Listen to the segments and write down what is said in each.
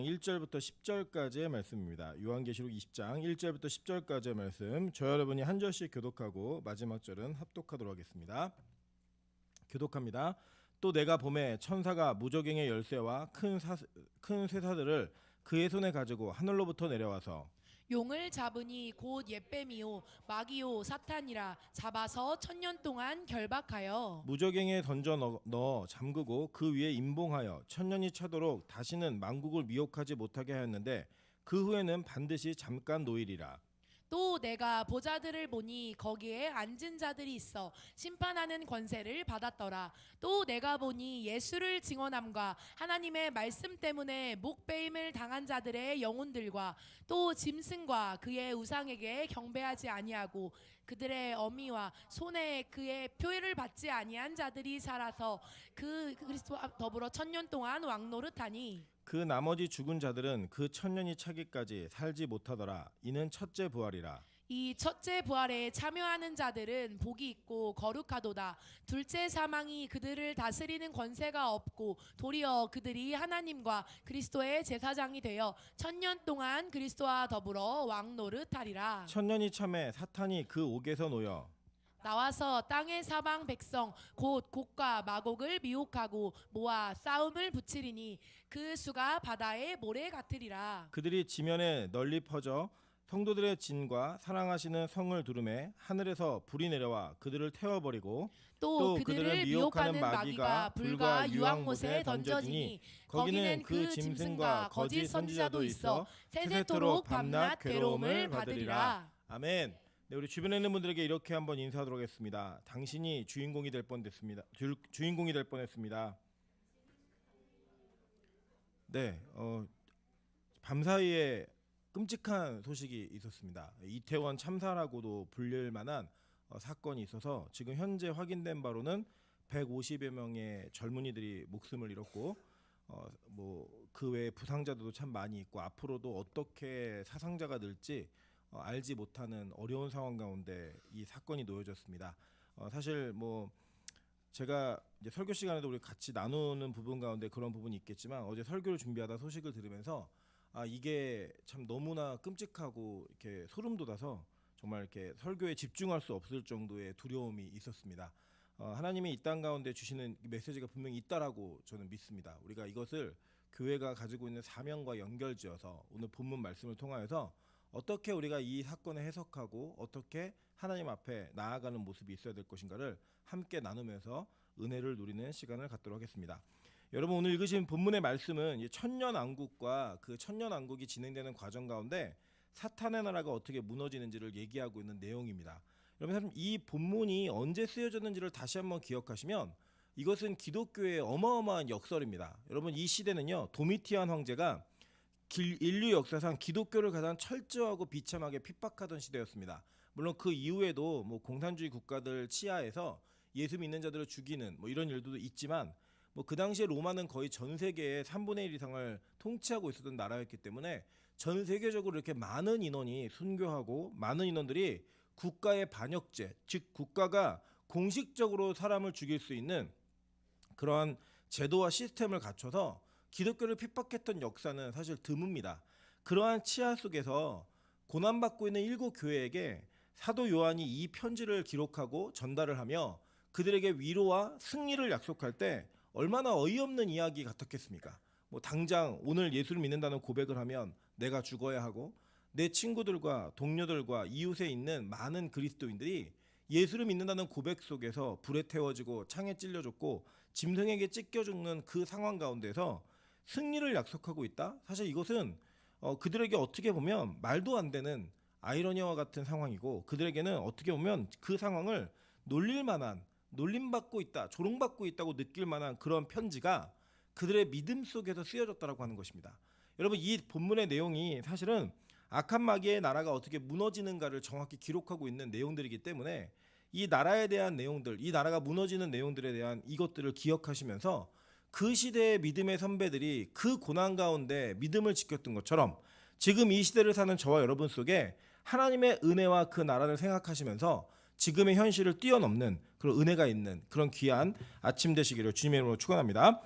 1절부터 10절까지의 말씀입니다. 요한계시록 20장 1절부터 10절까지의 말씀, 저 여러분이 한 절씩 교독하고 마지막 절은 합독하도록 하겠습니다. 교독합니다. 또 내가 보매 천사가 무저갱의 열쇠와 큰 쇠사들을 그의 손에 가지고 하늘로부터 내려와서 용을 잡으니 곧 옓뱀이요 마귀요 사탄이라 잡아서 1000년 동안 결박하여 무저갱에 던져 넣어 잠그고 그 위에 임봉하여 1000년이 차도록 다시는 만국을 미혹하지 못하게 하였는데 그 후에는 반드시 잠깐 노일이라. 또 내가 보좌들을 보니 거기에 앉은 자들이 있어 심판하는 권세를 받았더라. 또 내가 보니 예수를 증언함과 하나님의 말씀 때문에 목베임을 당한 자들의 영혼들과 또 짐승과 그의 우상에게 경배하지 아니하고 그들의 어미와 손에 그의 표를 받지 아니한 자들이 살아서 그 그리스도와 더불어 1000년 동안 왕노릇하니 그 나머지 죽은 자들은 그 1000년이 차기까지 살지 못하더라. 이는 첫째 부활이라. 이 첫째 부활에 참여하는 자들은 복이 있고 거룩하도다. 둘째 사망이 그들을 다스리는 권세가 없고 도리어 그들이 하나님과 그리스도의 제사장이 되어 1000년 동안 그리스도와 더불어 왕노릇하리라. 1000년이 참에 사탄이 그 옥에서 놓여 나와서 땅의 사방 백성 곧 곡과 마곡을 미혹하고 모아 싸움을 붙이리니 그 수가 바다의 모래 같으리라. 그들이 지면에 널리 퍼져 성도들의 진과 사랑하시는 성을 두르매 하늘에서 불이 내려와 그들을 태워버리고 또 그들을 미혹하는 마귀가 불과 유황못에 던져지니 거기는 그 짐승과 거짓 선지자도 있어 세세토록 밤낮 괴로움을 받으리라. 아멘. 네, 우리 주변에 있는 분들에게 이렇게 한번 인사하도록 하겠습니다. 당신이 주인공이 될 뻔했습니다. 주인공이 될 뻔했습니다. 네, 밤사이에 끔찍한 소식이 있었습니다. 이태원 참사라고도 불릴 만한 사건이 있어서 지금 현재 확인된 바로는 150여 명의 젊은이들이 목숨을 잃었고 뭐 그 외에 부상자들도 참 많이 있고 앞으로도 어떻게 사상자가 늘지 알지 못하는 어려운 상황 가운데 이 사건이 놓여졌습니다. 사실 뭐 제가 이제 설교 시간에도 우리 같이 나누는 부분 가운데 그런 부분이 있겠지만 어제 설교를 준비하다 소식을 들으면서 이게 참 너무나 끔찍하고 이렇게 소름 돋아서 정말 이렇게 설교에 집중할 수 없을 정도의 두려움이 있었습니다. 하나님이 이 땅 가운데 주시는 메시지가 분명히 있다라고 저는 믿습니다. 우리가 이것을 교회가 가지고 있는 사명과 연결지어서 오늘 본문 말씀을 통하여서 어떻게 우리가 이 사건을 해석하고 어떻게 하나님 앞에 나아가는 모습이 있어야 될 것인가를 함께 나누면서 은혜를 누리는 시간을 갖도록 하겠습니다. 여러분, 오늘 읽으신 본문의 말씀은 천년왕국과 그 천년왕국이 진행되는 과정 가운데 사탄의 나라가 어떻게 무너지는지를 얘기하고 있는 내용입니다. 여러분, 이 본문이 언제 쓰여졌는지를 다시 한번 기억하시면 이것은 기독교의 어마어마한 역설입니다. 여러분, 이 시대는요, 도미티안 황제가 인류 역사상 기독교를 가장 철저하고 비참하게 핍박하던 시대였습니다. 물론 그 이후에도 뭐 공산주의 국가들 치하에서 예수 믿는 자들을 죽이는 뭐 이런 일도 있지만 뭐 그 당시에 로마는 거의 전 세계의 3분의 1 이상을 통치하고 있었던 나라였기 때문에 전 세계적으로 이렇게 많은 인원이 순교하고 많은 인원들이 국가의 반역죄, 즉 국가가 공식적으로 사람을 죽일 수 있는 그러한 제도와 시스템을 갖춰서 기독교를 핍박했던 역사는 사실 드뭅니다. 그러한 치하 속에서 고난받고 있는 일곱 교회에게 사도 요한이 이 편지를 기록하고 전달을 하며 그들에게 위로와 승리를 약속할 때 얼마나 어이없는 이야기 같았겠습니까? 뭐 당장 오늘 예수를 믿는다는 고백을 하면 내가 죽어야 하고 내 친구들과 동료들과 이웃에 있는 많은 그리스도인들이 예수를 믿는다는 고백 속에서 불에 태워지고 창에 찔려졌고 짐승에게 찢겨 죽는 그 상황 가운데서 승리를 약속하고 있다? 사실 이것은 그들에게 어떻게 보면 말도 안 되는 아이러니와 같은 상황이고 그들에게는 어떻게 보면 그 상황을 놀릴 만한, 놀림받고 있다, 조롱받고 있다고 느낄 만한 그런 편지가 그들의 믿음 속에서 쓰여졌다라고 하는 것입니다. 여러분, 이 본문의 내용이 사실은 악한 마귀의 나라가 어떻게 무너지는가를 정확히 기록하고 있는 내용들이기 때문에 이 나라에 대한 내용들, 이 나라가 무너지는 내용들에 대한 이것들을 기억하시면서 그 시대의 믿음의 선배들이 그 고난 가운데 믿음을 지켰던 것처럼 지금 이 시대를 사는 저와 여러분 속에 하나님의 은혜와 그 나라를 생각하시면서 지금의 현실을 뛰어넘는 그런 은혜가 있는 그런 귀한 아침 되시기를 주님의 이름으로 축원합니다.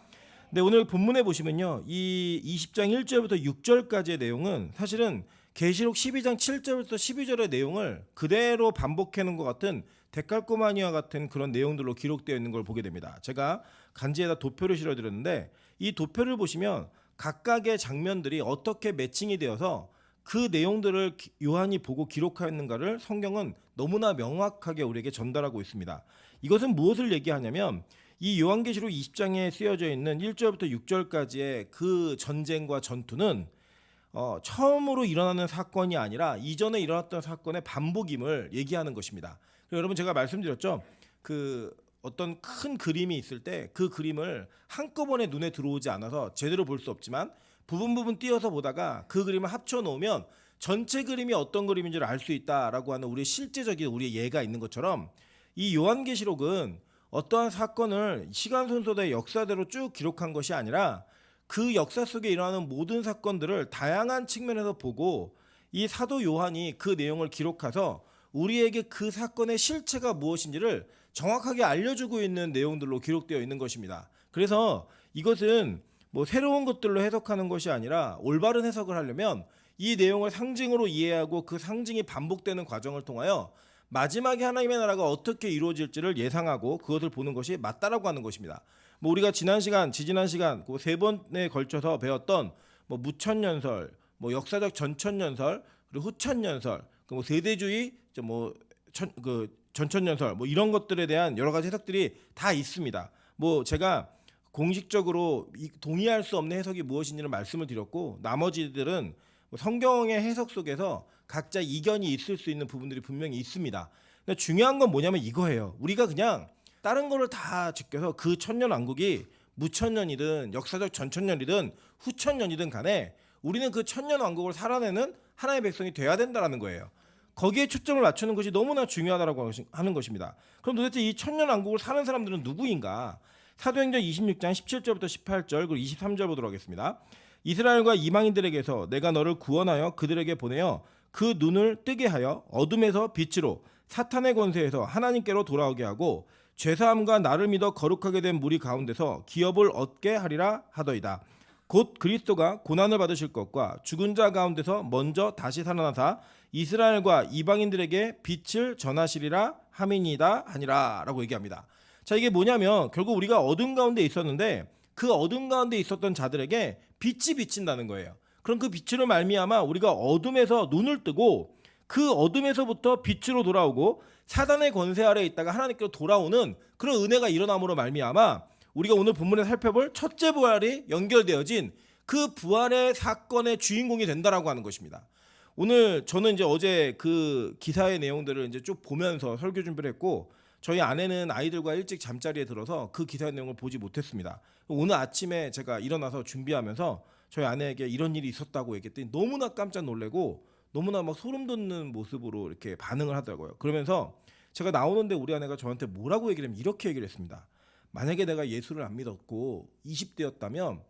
네, 오늘 본문에 보시면요. 이 20장 1절부터 6절까지의 내용은 사실은 계시록 12장 7절부터 12절의 내용을 그대로 반복해 놓은 것 같은 데칼코마니아 같은 그런 내용들로 기록되어 있는 걸 보게 됩니다. 제가 간지에다 도표를 실어 드렸는데 이 도표를 보시면 각각의 장면들이 어떻게 매칭이 되어서 그 내용들을 요한이 보고 기록하였는가를 성경은 너무나 명확하게 우리에게 전달하고 있습니다. 이것은 무엇을 얘기하냐면 이 요한계시록 20장에 쓰여져 있는 1절부터 6절까지의 그 전쟁과 전투는 처음으로 일어나는 사건이 아니라 이전에 일어났던 사건의 반복임을 얘기하는 것입니다. 여러분 제가 말씀드렸죠. 그 어떤 큰 그림이 있을 때 그 그림을 한꺼번에 눈에 들어오지 않아서 제대로 볼 수 없지만 부분 띄어서 보다가 그 그림을 합쳐 놓으면 전체 그림이 어떤 그림인지를 알 수 있다라고 하는 우리의 실제적인 우리의 예가 있는 것처럼 이 요한계시록은 어떠한 사건을 시간 순서대로 역사대로 쭉 기록한 것이 아니라 그 역사 속에 일어나는 모든 사건들을 다양한 측면에서 보고 이 사도 요한이 그 내용을 기록해서 우리에게 그 사건의 실체가 무엇인지를 정확하게 알려주고 있는 내용들로 기록되어 있는 것입니다. 그래서 이것은 뭐 새로운 것들로 해석하는 것이 아니라 올바른 해석을 하려면 이 내용을 상징으로 이해하고 그 상징이 반복되는 과정을 통하여 마지막에 하나님의 나라가 어떻게 이루어질지를 예상하고 그것을 보는 것이 맞다라고 하는 것입니다. 뭐 우리가 지지난 시간 그 세 번에 걸쳐서 배웠던 뭐 무천년설, 뭐 역사적 전천년설, 그리고 후천년설, 뭐 세대주의, 그 전천년설, 뭐 이런 것들에 대한 여러 가지 해석들이 다 있습니다. 뭐 제가 공식적으로 동의할 수 없는 해석이 무엇인지를 말씀을 드렸고 나머지들은 성경의 해석 속에서 각자 이견이 있을 수 있는 부분들이 분명히 있습니다. 근데 중요한 건 뭐냐면 이거예요. 우리가 그냥 다른 거를 다 지켜서 그 천년왕국이 무천년이든 역사적 전천년이든 후천년이든 간에 우리는 그 천년왕국을 살아내는 하나의 백성이 돼야 된다는 거예요. 거기에 초점을 맞추는 것이 너무나 중요하다고 하는 것입니다. 그럼 도대체 이 천년왕국을 사는 사람들은 누구인가? 사도행전 26장 17절부터 18절 그리고 23절 보도록 하겠습니다. 이스라엘과 이방인들에게서 내가 너를 구원하여 그들에게 보내어 그 눈을 뜨게 하여 어둠에서 빛으로 사탄의 권세에서 하나님께로 돌아오게 하고 죄사함과 나를 믿어 거룩하게 된 무리 가운데서 기업을 얻게 하리라 하더이다. 곧 그리스도가 고난을 받으실 것과 죽은 자 가운데서 먼저 다시 살아나사 이스라엘과 이방인들에게 빛을 전하시리라 함이니이다 하니라 라고 얘기합니다. 자, 이게 뭐냐면 결국 우리가 어둠 가운데 있었는데 그 어둠 가운데 있었던 자들에게 빛이 비친다는 거예요. 그럼 그 빛으로 말미암아 우리가 어둠에서 눈을 뜨고 그 어둠에서부터 빛으로 돌아오고 사단의 권세 아래에 있다가 하나님께로 돌아오는 그런 은혜가 일어남으로 말미암아 우리가 오늘 본문에 살펴볼 첫째 부활이 연결되어진 그 부활의 사건의 주인공이 된다라고 하는 것입니다. 오늘 저는 이제 어제 그 기사의 내용들을 이제 쭉 보면서 설교 준비를 했고 저희 아내는 아이들과 일찍 잠자리에 들어서 그 기사의 내용을 보지 못했습니다. 오늘 아침에 제가 일어나서 준비하면서 저희 아내에게 이런 일이 있었다고 얘기했더니 너무나 깜짝 놀래고 너무나 막 소름 돋는 모습으로 이렇게 반응을 하더라고요. 그러면서 제가 나오는데 우리 아내가 저한테 뭐라고 얘기를 하면 이렇게 얘기를 했습니다. 만약에 내가 예수를 안 믿었고 20대였다면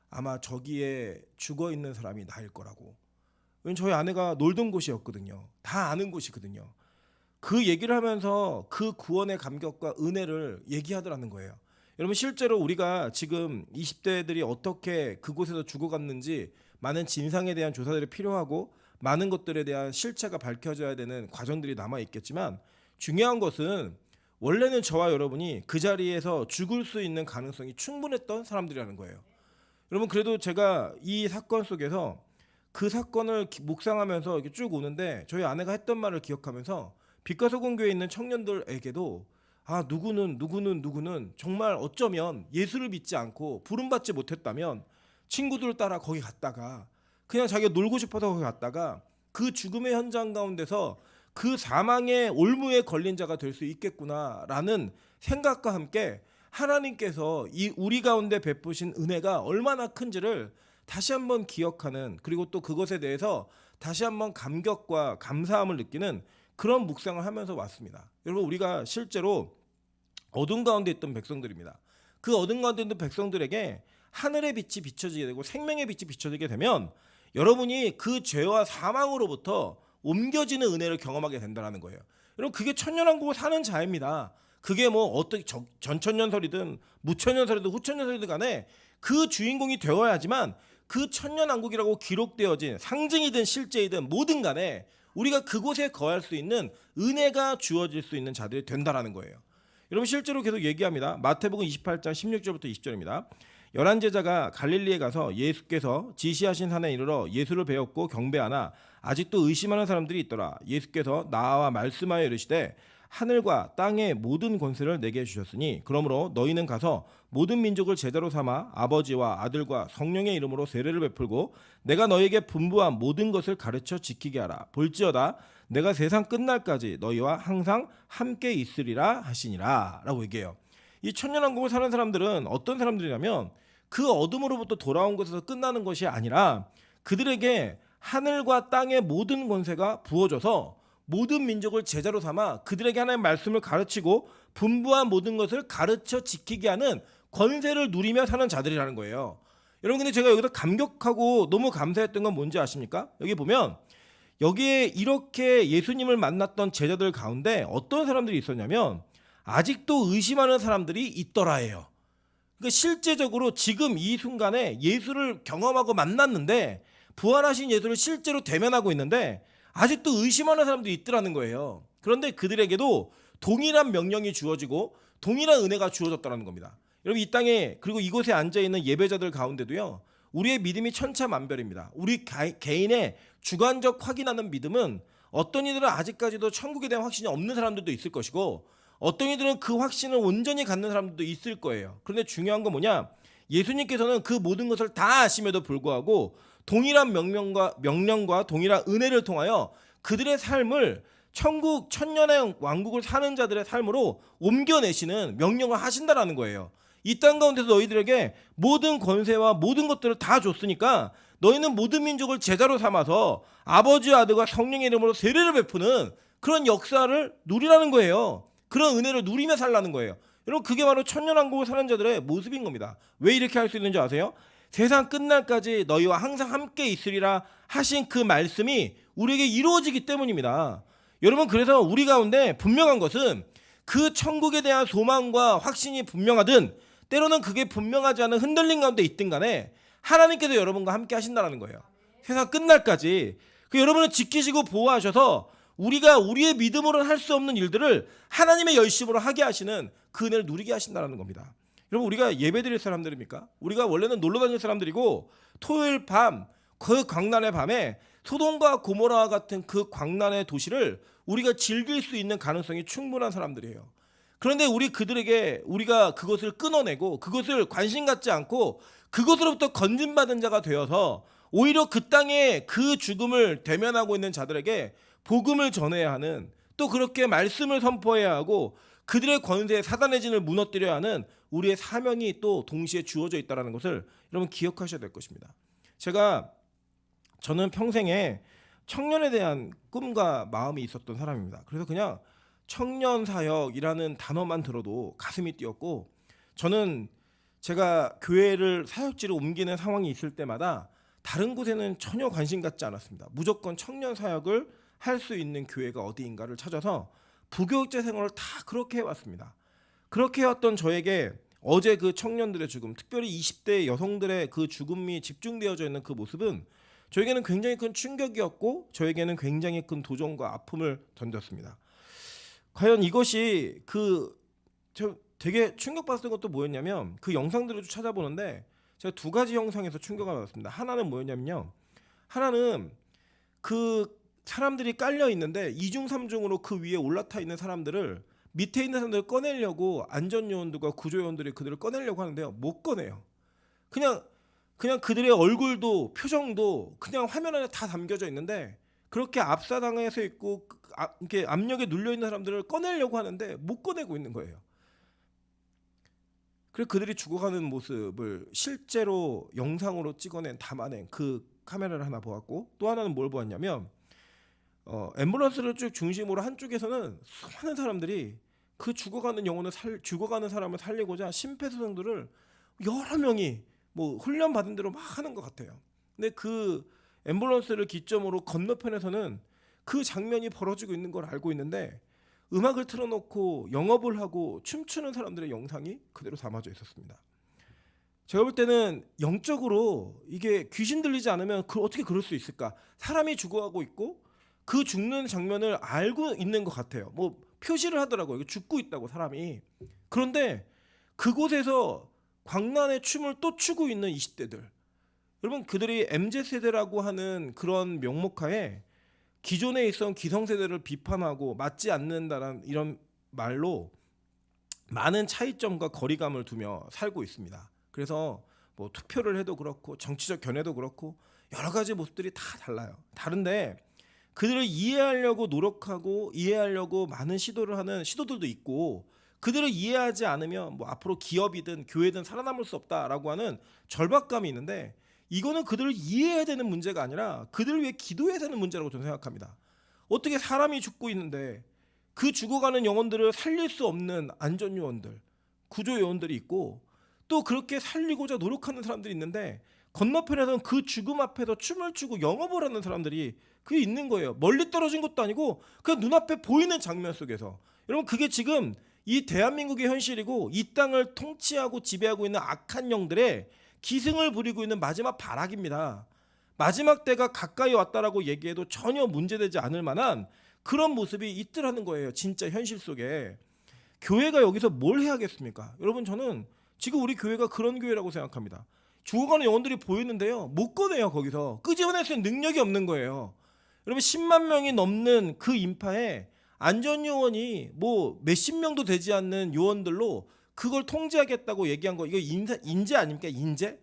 아마 저기에 죽어있는 사람이 나일 거라고. 왜냐면 저희 아내가 놀던 곳이었거든요. 다 아는 곳이거든요. 그 얘기를 하면서 그 구원의 감격과 은혜를 얘기하더라는 거예요. 여러분 실제로 우리가 지금 20대들이 어떻게 그곳에서 죽어갔는지 많은 진상에 대한 조사들이 필요하고 많은 것들에 대한 실체가 밝혀져야 되는 과정들이 남아있겠지만 중요한 것은 원래는 저와 여러분이 그 자리에서 죽을 수 있는 가능성이 충분했던 사람들이라는 거예요. 여러분 그래도 제가 이 사건 속에서 그 사건을 묵상하면서 이렇게 쭉 오는데 저희 아내가 했던 말을 기억하면서 빛과소금교회에 있는 청년들에게도 누구는 정말 어쩌면 예수를 믿지 않고 부름받지 못했다면 친구들 따라 거기 갔다가 그냥 자기가 놀고 싶어서 거기 갔다가 그 죽음의 현장 가운데서 그 사망의 올무에 걸린 자가 될 수 있겠구나라는 생각과 함께 하나님께서 이 우리 가운데 베푸신 은혜가 얼마나 큰지를 다시 한번 기억하는 그리고 또 그것에 대해서 다시 한번 감격과 감사함을 느끼는 그런 묵상을 하면서 왔습니다. 여러분 우리가 실제로 어둠 가운데 있던 백성들입니다. 그 어둠 가운데 있는 백성들에게 하늘의 빛이 비춰지게 되고 생명의 빛이 비춰지게 되면 여러분이 그 죄와 사망으로부터 옮겨지는 은혜를 경험하게 된다는 거예요. 여러분 그게 천년왕국을 사는 자입니다. 그게 뭐 어떻게 전천년설이든 무천년설이든 후천년설이든 간에 그 주인공이 되어야지만 그 천년왕국이라고 기록되어진 상징이든 실제이든 뭐든 간에 우리가 그곳에 거할 수 있는 은혜가 주어질 수 있는 자들이 된다라는 거예요. 여러분 실제로 계속 얘기합니다. 마태복음 28장 16절부터 20절입니다. 11제자가 갈릴리에 가서 예수께서 지시하신 산에 이르러 예수를 배웠고 경배하나 아직도 의심하는 사람들이 있더라. 예수께서 나와 말씀하여 이르시되 하늘과 땅의 모든 권세를 내게 주셨으니 그러므로 너희는 가서 모든 민족을 제자로 삼아 아버지와 아들과 성령의 이름으로 세례를 베풀고 내가 너희에게 분부한 모든 것을 가르쳐 지키게 하라. 볼지어다 내가 세상 끝날까지 너희와 항상 함께 있으리라 하시니라 라고 얘기해요. 이 천년왕국을 사는 사람들은 어떤 사람들이냐면 그 어둠으로부터 돌아온 것에서 끝나는 것이 아니라 그들에게 하늘과 땅의 모든 권세가 부어져서 모든 민족을 제자로 삼아 그들에게 하나님의 말씀을 가르치고 분부한 모든 것을 가르쳐 지키게 하는 권세를 누리며 사는 자들이라는 거예요. 여러분 근데 제가 여기서 감격하고 너무 감사했던 건 뭔지 아십니까? 여기 보면 여기에 이렇게 예수님을 만났던 제자들 가운데 어떤 사람들이 있었냐면 아직도 의심하는 사람들이 있더라예요. 그러니까 실제적으로 지금 이 순간에 예수를 경험하고 만났는데 부활하신 예수를 실제로 대면하고 있는데 아직도 의심하는 사람들이 있더라는 거예요. 그런데 그들에게도 동일한 명령이 주어지고 동일한 은혜가 주어졌다는 겁니다. 여러분 이 땅에 그리고 이곳에 앉아있는 예배자들 가운데도요. 우리의 믿음이 천차만별입니다. 우리 개인의 주관적 확인하는 믿음은 어떤 이들은 아직까지도 천국에 대한 확신이 없는 사람들도 있을 것이고 어떤 이들은 그 확신을 온전히 갖는 사람들도 있을 거예요. 그런데 중요한 건 뭐냐? 예수님께서는 그 모든 것을 다 아심에도 불구하고 동일한 명령과 동일한 은혜를 통하여 그들의 삶을 천국 천년의 왕국을 사는 자들의 삶으로 옮겨내시는 명령을 하신다라는 거예요. 이 땅 가운데서 너희들에게 모든 권세와 모든 것들을 다 줬으니까 너희는 모든 민족을 제자로 삼아서 아버지와 아들과 성령의 이름으로 세례를 베푸는 그런 역사를 누리라는 거예요. 그런 은혜를 누리며 살라는 거예요. 여러분 그게 바로 천년왕국을 사는 자들의 모습인 겁니다. 왜 이렇게 할 수 있는지 아세요? 세상 끝날까지 너희와 항상 함께 있으리라 하신 그 말씀이 우리에게 이루어지기 때문입니다. 여러분 그래서 우리 가운데 분명한 것은 그 천국에 대한 소망과 확신이 분명하든 때로는 그게 분명하지 않은 흔들림 가운데 있든 간에 하나님께서 여러분과 함께 하신다는 거예요. 세상 끝날까지 그 여러분을 지키시고 보호하셔서 우리가 우리의 믿음으로는 할 수 없는 일들을 하나님의 열심으로 하게 하시는 그 은혜를 누리게 하신다는 겁니다. 여러분 우리가 예배드릴 사람들입니까? 우리가 원래는 놀러 다닐 사람들이고 토요일 밤 그 광란의 밤에 소돔과 고모라와 같은 그 광란의 도시를 우리가 즐길 수 있는 가능성이 충분한 사람들이에요. 그런데 그들에게 우리가 그것을 끊어내고 그것을 관심 갖지 않고 그것으로부터 건진받은 자가 되어서 오히려 그 땅에 그 죽음을 대면하고 있는 자들에게 복음을 전해야 하는 또 그렇게 말씀을 선포해야 하고 그들의 권세에 사단의 진을 무너뜨려야 하는 우리의 사명이 또 동시에 주어져 있다는 것을 여러분 기억하셔야 될 것입니다. 저는 평생에 청년에 대한 꿈과 마음이 있었던 사람입니다. 그래서 그냥 청년사역이라는 단어만 들어도 가슴이 뛰었고 저는 제가 교회를 사역지로 옮기는 상황이 있을 때마다 다른 곳에는 전혀 관심 갖지 않았습니다. 무조건 청년사역을 할 수 있는 교회가 어디인가를 찾아서 부교육자 생활을 다 그렇게 해왔습니다. 그렇게 해왔던 저에게 어제 그 청년들의 죽음, 특별히 20대 여성들의 그 죽음이 집중되어져 있는 그 모습은 저에게는 굉장히 큰 충격이었고 저에게는 굉장히 큰 도전과 아픔을 던졌습니다. 과연 이것이 저 되게 충격받았던 것도 뭐였냐면 그 영상들을 찾아보는데 제가 두 가지 영상에서 충격을 받았습니다. 하나는 뭐였냐면요. 하나는 그 사람들이 깔려 있는데 2중 3중으로 그 위에 올라타 있는 사람들을 밑에 있는 사람들을 꺼내려고 안전요원들과 구조요원들이 그들을 꺼내려고 하는데요. 못 꺼내요. 그냥 그들의 얼굴도 표정도 그냥 화면 안에 다 담겨져 있는데 그렇게 압사당해서 있고 이렇게 압력에 눌려 있는 사람들을 꺼내려고 하는데 못 꺼내고 있는 거예요. 그래서 그들이 죽어가는 모습을 실제로 영상으로 담아낸 그 카메라를 하나 보았고 또 하나는 뭘 보았냐면 앰뷸런스를 쭉 중심으로 한쪽에서는 수많은 사람들이 그 죽어가는 사람을 살리고자 심폐소생술을 여러 명이 뭐 훈련 받은 대로 막 하는 것 같아요. 근데 그 앰뷸런스를 기점으로 건너편에서는 그 장면이 벌어지고 있는 걸 알고 있는데 음악을 틀어놓고 영업을 하고 춤추는 사람들의 영상이 그대로 담아져 있었습니다. 제가 볼 때는 영적으로 이게 귀신 들리지 않으면 어떻게 그럴 수 있을까? 사람이 죽어가고 있고 그 죽는 장면을 알고 있는 것 같아요. 뭐 표시를 하더라고요. 이거 죽고 있다고 사람이. 그런데 그곳에서 광란의 춤을 또 추고 있는 20대들. 여러분 그들이 MZ세대라고 하는 그런 명목하에 기존에 있던 기성세대를 비판하고 맞지 않는다는 이런 말로 많은 차이점과 거리감을 두며 살고 있습니다. 그래서 뭐 투표를 해도 그렇고 정치적 견해도 그렇고 여러 가지 모습들이 다 달라요. 다른데 그들을 이해하려고 노력하고 이해하려고 많은 시도를 하는 시도들도 있고 그들을 이해하지 않으면 뭐 앞으로 기업이든 교회든 살아남을 수 없다라고 하는 절박감이 있는데 이거는 그들을 이해해야 되는 문제가 아니라 그들을 위해 기도해야 되는 문제라고 저는 생각합니다. 어떻게 사람이 죽고 있는데 그 죽어가는 영혼들을 살릴 수 없는 안전요원들, 구조요원들이 있고 또 그렇게 살리고자 노력하는 사람들이 있는데 건너편에서는 그 죽음 앞에서 춤을 추고 영업을 하는 사람들이 그게 있는 거예요. 멀리 떨어진 것도 아니고 그냥 눈앞에 보이는 장면 속에서. 여러분 그게 지금 이 대한민국의 현실이고 이 땅을 통치하고 지배하고 있는 악한 영들의 기승을 부리고 있는 마지막 발악입니다. 마지막 때가 가까이 왔다라고 얘기해도 전혀 문제되지 않을 만한 그런 모습이 있더라는 거예요. 진짜 현실 속에. 교회가 여기서 뭘 해야겠습니까? 여러분 저는 지금 우리 교회가 그런 교회라고 생각합니다. 죽어가는 영혼들이 보이는데요. 못 꺼내요. 거기서. 끄집어낼 수 있는 능력이 없는 거예요. 여러분 10만 명이 넘는 그 인파에 안전요원이 뭐 몇십 명도 되지 않는 요원들로 그걸 통제하겠다고 얘기한 거 이거 인재 아닙니까? 인재?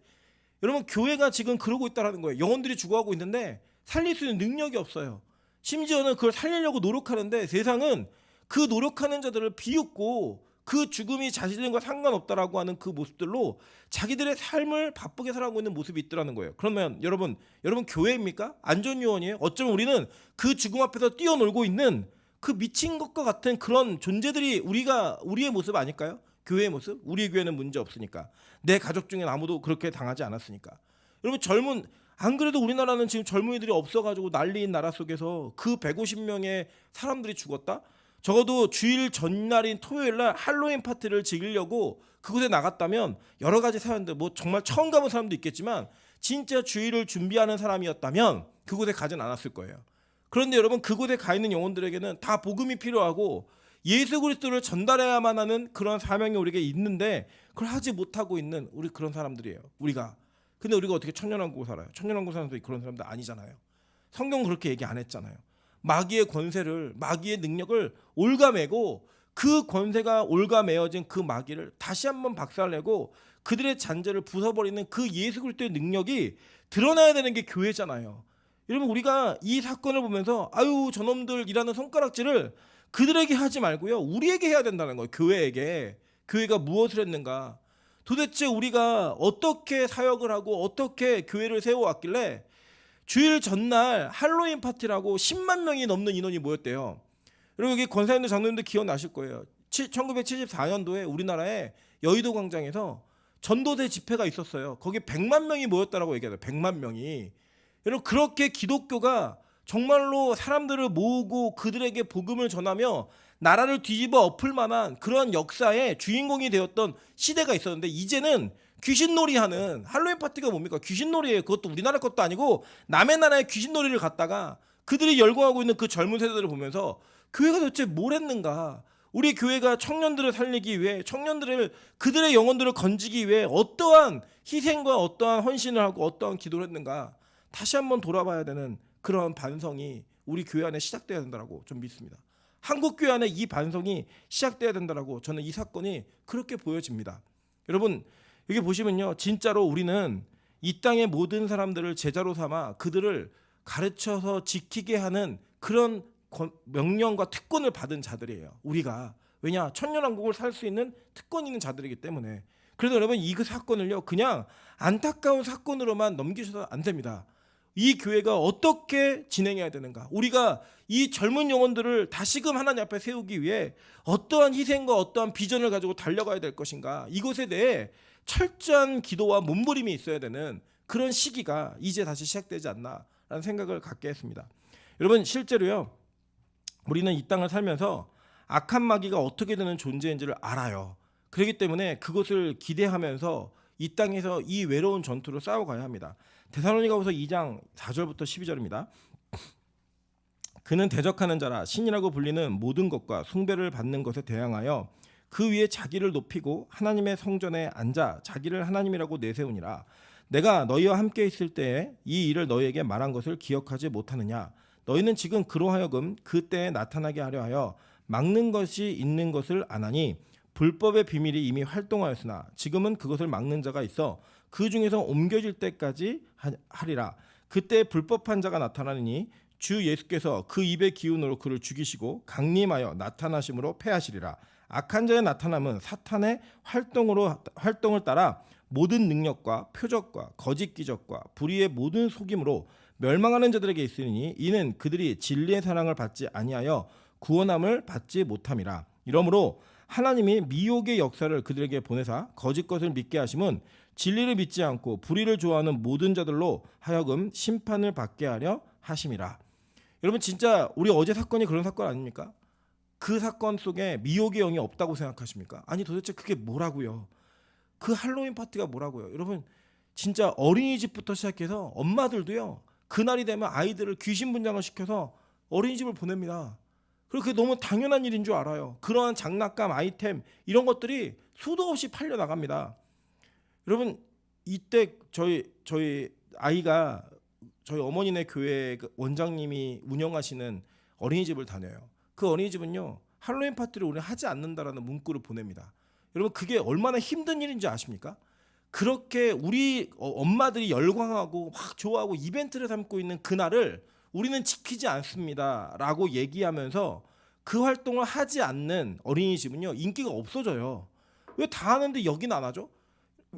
여러분 교회가 지금 그러고 있다는 거예요. 영혼들이 죽어가고 있는데 살릴 수 있는 능력이 없어요. 심지어는 그걸 살리려고 노력하는데 세상은 그 노력하는 자들을 비웃고 그 죽음이 자신들과 상관없다라고 하는 그 모습들로 자기들의 삶을 바쁘게 살아가고 있는 모습이 있더라는 거예요. 그러면 여러분 교회입니까? 안전요원이에요? 어쩌면 우리는 그 죽음 앞에서 뛰어놀고 있는 그 미친 것과 같은 그런 존재들이 우리의 모습 아닐까요? 교회의 모습? 우리 교회는 문제 없으니까. 내 가족 중에 아무도 그렇게 당하지 않았으니까. 여러분 안 그래도 우리나라는 지금 젊은이들이 없어가지고 난리인 나라 속에서 그 150명의 사람들이 죽었다? 적어도 주일 전날인 토요일날 할로윈 파티를 즐기려고 그곳에 나갔다면 여러 가지 사연들 뭐 정말 처음 가본 사람도 있겠지만 진짜 주일을 준비하는 사람이었다면 그곳에 가진 않았을 거예요. 그런데 여러분 그곳에 가 있는 영혼들에게는 다 복음이 필요하고 예수 그리스도를 전달해야만 하는 그런 사명이 우리에게 있는데 그걸 하지 못하고 있는 우리 그런 사람들이에요. 근데 우리가 어떻게 천년왕국을 살아요? 천년왕국 사는 사람들이 그런 사람들 아니잖아요. 성경은 그렇게 얘기 안 했잖아요. 마귀의 권세를 마귀의 능력을 올가매고 그 권세가 올가매어진 그 마귀를 다시 한번 박살내고 그들의 잔재를 부숴버리는 그 예수 그리스도의 능력이 드러나야 되는 게 교회잖아요. 여러분 우리가 이 사건을 보면서 아유 저놈들이라는 손가락질을 그들에게 하지 말고요. 우리에게 해야 된다는 거예요. 교회가 무엇을 했는가. 도대체 우리가 어떻게 사역을 하고 어떻게 교회를 세워왔길래 주일 전날 할로윈 파티라고 10만 명이 넘는 인원이 모였대요. 여러분 여기 권사님들 장로님들 기억나실 거예요. 1974년도에 우리나라의 여의도 광장에서 전도대 집회가 있었어요. 거기 100만 명이 모였다라고 얘기해요. 100만 명이. 여러분 그렇게 기독교가 정말로 사람들을 모으고 그들에게 복음을 전하며 나라를 뒤집어 엎을 만한 그런 역사의 주인공이 되었던 시대가 있었는데 이제는 귀신놀이하는 할로윈 파티가 뭡니까? 귀신놀이에요. 그것도 우리나라 것도 아니고 남의 나라의 귀신놀이를 갖다가 그들이 열광하고 있는 그 젊은 세대들을 보면서 교회가 도대체 뭘 했는가? 우리 교회가 청년들을 살리기 위해 청년들을 그들의 영혼들을 건지기 위해 어떠한 희생과 어떠한 헌신을 하고 어떠한 기도를 했는가? 다시 한번 돌아봐야 되는 그런 반성이 우리 교회 안에 시작돼야 된다고 좀 믿습니다. 한국 교회 안에 이 반성이 시작돼야 된다고 저는 이 사건이 그렇게 보여집니다. 여러분 여기 보시면요. 진짜로 우리는 이 땅의 모든 사람들을 제자로 삼아 그들을 가르쳐서 지키게 하는 그런 명령과 특권을 받은 자들이에요. 우리가. 왜냐? 천년왕국을 살 수 있는 특권이 있는 자들이기 때문에. 그래서 여러분 이 사건을요. 그냥 안타까운 사건으로만 넘기셔도 안 됩니다. 이 교회가 어떻게 진행해야 되는가? 우리가 이 젊은 영혼들을 다시금 하나님 앞에 세우기 위해 어떠한 희생과 어떠한 비전을 가지고 달려가야 될 것인가? 이것에 대해 철저한 기도와 몸부림이 있어야 되는 그런 시기가 이제 다시 시작되지 않나라는 생각을 갖게 했습니다. 여러분 실제로요. 우리는 이 땅을 살면서 악한 마귀가 어떻게 되는 존재인지를 알아요. 그렇기 때문에 그것을 기대하면서 이 땅에서 이 외로운 전투를 싸워가야 합니다. 데살로니가후서 2장 4절부터 12절입니다. 그는 대적하는 자라 신이라고 불리는 모든 것과 숭배를 받는 것에 대항하여 그 위에 자기를 높이고 하나님의 성전에 앉아 자기를 하나님이라고 내세우니라. 내가 너희와 함께 있을 때에 이 일을 너희에게 말한 것을 기억하지 못하느냐. 너희는 지금 그로 하여금 그때에 나타나게 하려 하여 막는 것이 있는 것을 아나니 불법의 비밀이 이미 활동하였으나 지금은 그것을 막는 자가 있어 그 중에서 옮겨질 때까지 하리라. 그때 불법한 자가 나타나니 주 예수께서 그 입의 기운으로 그를 죽이시고 강림하여 나타나심으로 패하시리라. 악한 자의 나타남은 사탄의 활동을 따라 모든 능력과 표적과 거짓 기적과 불의의 모든 속임으로 멸망하는 자들에게 있으니 이는 그들이 진리의 사랑을 받지 아니하여 구원함을 받지 못함이라. 이러므로 하나님이 미혹의 역사를 그들에게 보내사 거짓 것을 믿게 하심은 진리를 믿지 않고 불의를 좋아하는 모든 자들로 하여금 심판을 받게 하려 하심이라. 여러분 진짜 우리 어제 사건이 그런 사건 아닙니까? 그 사건 속에 미혹의 영이 없다고 생각하십니까? 아니 도대체 그게 뭐라고요? 그 할로윈 파티가 뭐라고요? 여러분 진짜 어린이집부터 시작해서 엄마들도요. 그날이 되면 아이들을 귀신 분장을 시켜서 어린이집을 보냅니다. 그리고 그게 너무 당연한 일인 줄 알아요. 그러한 장난감, 아이템 이런 것들이 수도 없이 팔려 나갑니다. 여러분 이때 저희 아이가 저희 어머니네 교회 원장님이 운영하시는 어린이집을 다녀요. 그 어린이집은요 할로윈 파티를 우리 하지 않는다라는 문구를 보냅니다. 여러분 그게 얼마나 힘든 일인지 아십니까? 그렇게 우리 엄마들이 열광하고 막 좋아하고 이벤트를 삼고 있는 그날을 우리는 지키지 않습니다라고 얘기하면서 그 활동을 하지 않는 어린이집은요 인기가 없어져요. 왜 다 하는데 여기는 안 하죠?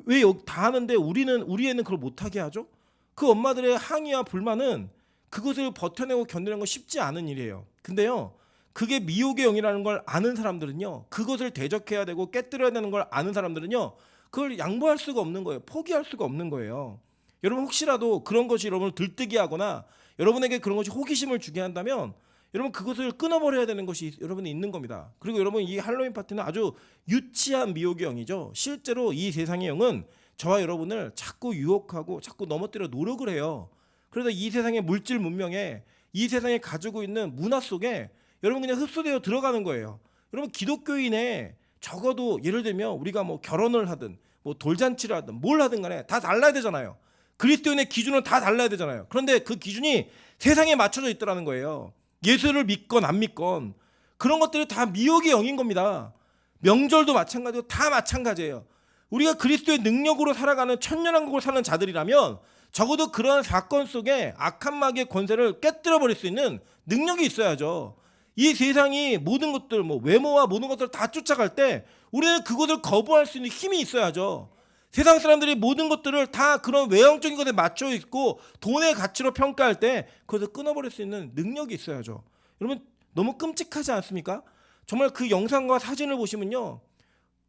왜 다 하는데 우리 애는 그걸 못하게 하죠? 그 엄마들의 항의와 불만은 그것을 버텨내고 견디는 건 쉽지 않은 일이에요. 근데요 그게 미혹의 영이라는 걸 아는 사람들은요 그것을 대적해야 되고 깨뜨려야 되는 걸 아는 사람들은요 그걸 양보할 수가 없는 거예요. 포기할 수가 없는 거예요. 여러분 혹시라도 그런 것이 여러분을 들뜨게 하거나 여러분에게 그런 것이 호기심을 주게 한다면 여러분 그것을 끊어버려야 되는 것이 여러분이 있는 겁니다. 그리고 여러분 이 할로윈 파티는 아주 유치한 미혹의 영이죠. 실제로 이 세상의 영은 저와 여러분을 자꾸 유혹하고 자꾸 넘어뜨려 노력을 해요. 그래서 이 세상의 물질 문명에 이 세상에 가지고 있는 문화 속에 여러분 그냥 흡수되어 들어가는 거예요. 여러분 기독교인의 적어도 예를 들면 우리가 뭐 결혼을 하든 뭐 돌잔치를 하든 뭘 하든 간에 다 달라야 되잖아요. 그리스도인의 기준은 다 달라야 되잖아요. 그런데 그 기준이 세상에 맞춰져 있더라는 거예요. 예수를 믿건 안 믿건 그런 것들이 다 미혹의 영인 겁니다. 명절도 마찬가지고 다 마찬가지예요. 우리가 그리스도의 능력으로 살아가는 천년왕국을 사는 자들이라면 적어도 그런 사건 속에 악한 마귀의 권세를 깨뜨려버릴 수 있는 능력이 있어야죠. 이 세상이 모든 것들 뭐 외모와 모든 것들을 다 쫓아갈 때 우리는 그것을 거부할 수 있는 힘이 있어야죠. 세상 사람들이 모든 것들을 다 그런 외형적인 것에 맞춰 있고 돈의 가치로 평가할 때 그것을 끊어버릴 수 있는 능력이 있어야죠. 여러분 너무 끔찍하지 않습니까? 정말 그 영상과 사진을 보시면요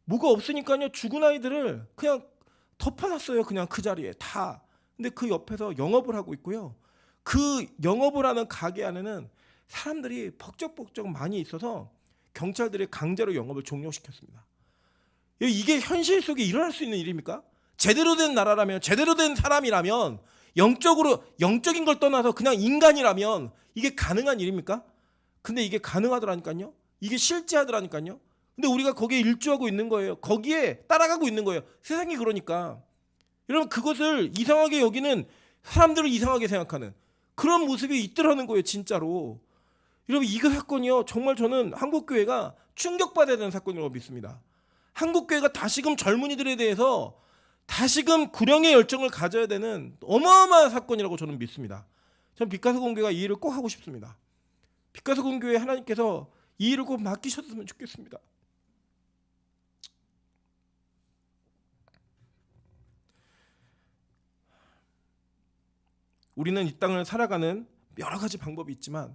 뭐가 없으니까요 죽은 아이들을 그냥 덮어놨어요. 그냥 그 자리에 다. 근데 그 옆에서 영업을 하고 있고요. 그 영업을 하는 가게 안에는 사람들이 벅적벅적 많이 있어서 경찰들이 강제로 영업을 종료시켰습니다. 이게 현실 속에 일어날 수 있는 일입니까? 제대로 된 나라라면 제대로 된 사람이라면 영적인 걸 떠나서 그냥 인간이라면 이게 가능한 일입니까? 근데 이게 가능하더라니까요. 이게 실제하더라니까요. 근데 우리가 거기에 일조하고 있는 거예요. 거기에 따라가고 있는 거예요. 세상이 그러니까. 여러분 그것을 이상하게 여기는 사람들을 이상하게 생각하는 그런 모습이 있더라는 거예요. 진짜로. 여러분 이거 사건이요. 정말 저는 한국교회가 충격받아야 되는 사건이라고 믿습니다. 한국교회가 다시금 젊은이들에 대해서 다시금 구령의 열정을 가져야 되는 어마어마한 사건이라고 저는 믿습니다. 저는 빛가서 공교회가 이 일을 꼭 하고 싶습니다. 빛가서 공교회 하나님께서 이 일을 꼭 맡기셨으면 좋겠습니다. 우리는 이 땅을 살아가는 여러 가지 방법이 있지만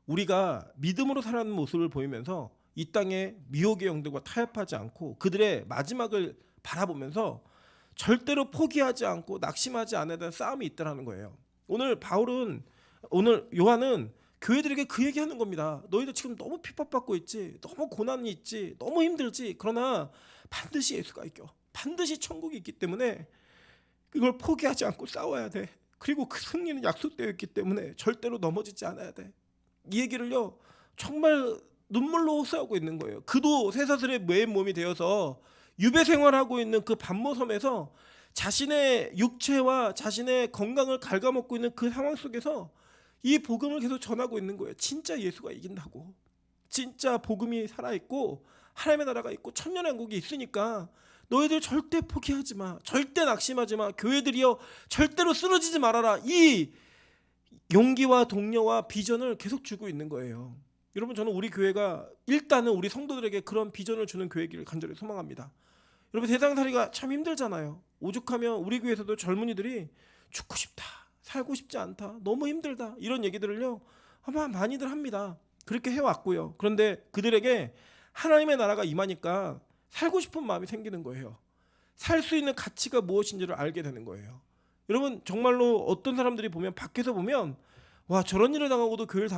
우리가 믿음으로 살아가는 모습을 보이면서 이 땅의 미혹의 영들과 타협하지 않고 그들의 마지막을 바라보면서 절대로 포기하지 않고 낙심하지 않아야 되는 싸움이 있다는 거예요. 오늘 요한은 교회들에게 그 얘기하는 겁니다. 너희들 지금 너무 핍박받고 있지, 너무 고난이 있지, 너무 힘들지. 그러나 반드시 예수가 이겨. 반드시 천국이 있기 때문에 이걸 포기하지 않고 싸워야 돼. 그리고 그 승리는 약속되어 있기 때문에 절대로 넘어지지 않아야 돼. 이 얘기를요 정말 눈물로 싸우고 있는 거예요. 그도 쇠사슬의 맨 몸이 되어서 유배 생활하고 있는 그 반모섬에서 자신의 육체와 자신의 건강을 갉아먹고 있는 그 상황 속에서 이 복음을 계속 전하고 있는 거예요. 진짜 예수가 이긴다고. 진짜 복음이 살아있고 하나님의 나라가 있고 천년왕국이 있으니까 너희들 절대 포기하지 마. 절대 낙심하지 마. 교회들이여 절대로 쓰러지지 말아라. 이 용기와 동료와 비전을 계속 주고 있는 거예요. 여러분 저는 우리 교회가 일단은 우리 성도들에게 그런 비전을 주는 교회이기를 간절히 소망합니다. 여러분 세상살이가 참 힘들잖아요. 오죽하면 우리 교회에서도 젊은이들이 죽고 싶다. 살고 싶지 않다. 너무 힘들다. 이런 얘기들을요 아마 많이들 합니다. 그렇게 해왔고요. 그런데 그들에게 하나님의 나라가 임하니까 살고 싶은 마음이 생기는 거예요. 살 수 있는 가치가 무엇인지를 알게 되는 거예요. 여러분 정말로 어떤 사람들이 보면 밖에서 보면 와 저런 일을 당하고도 교회를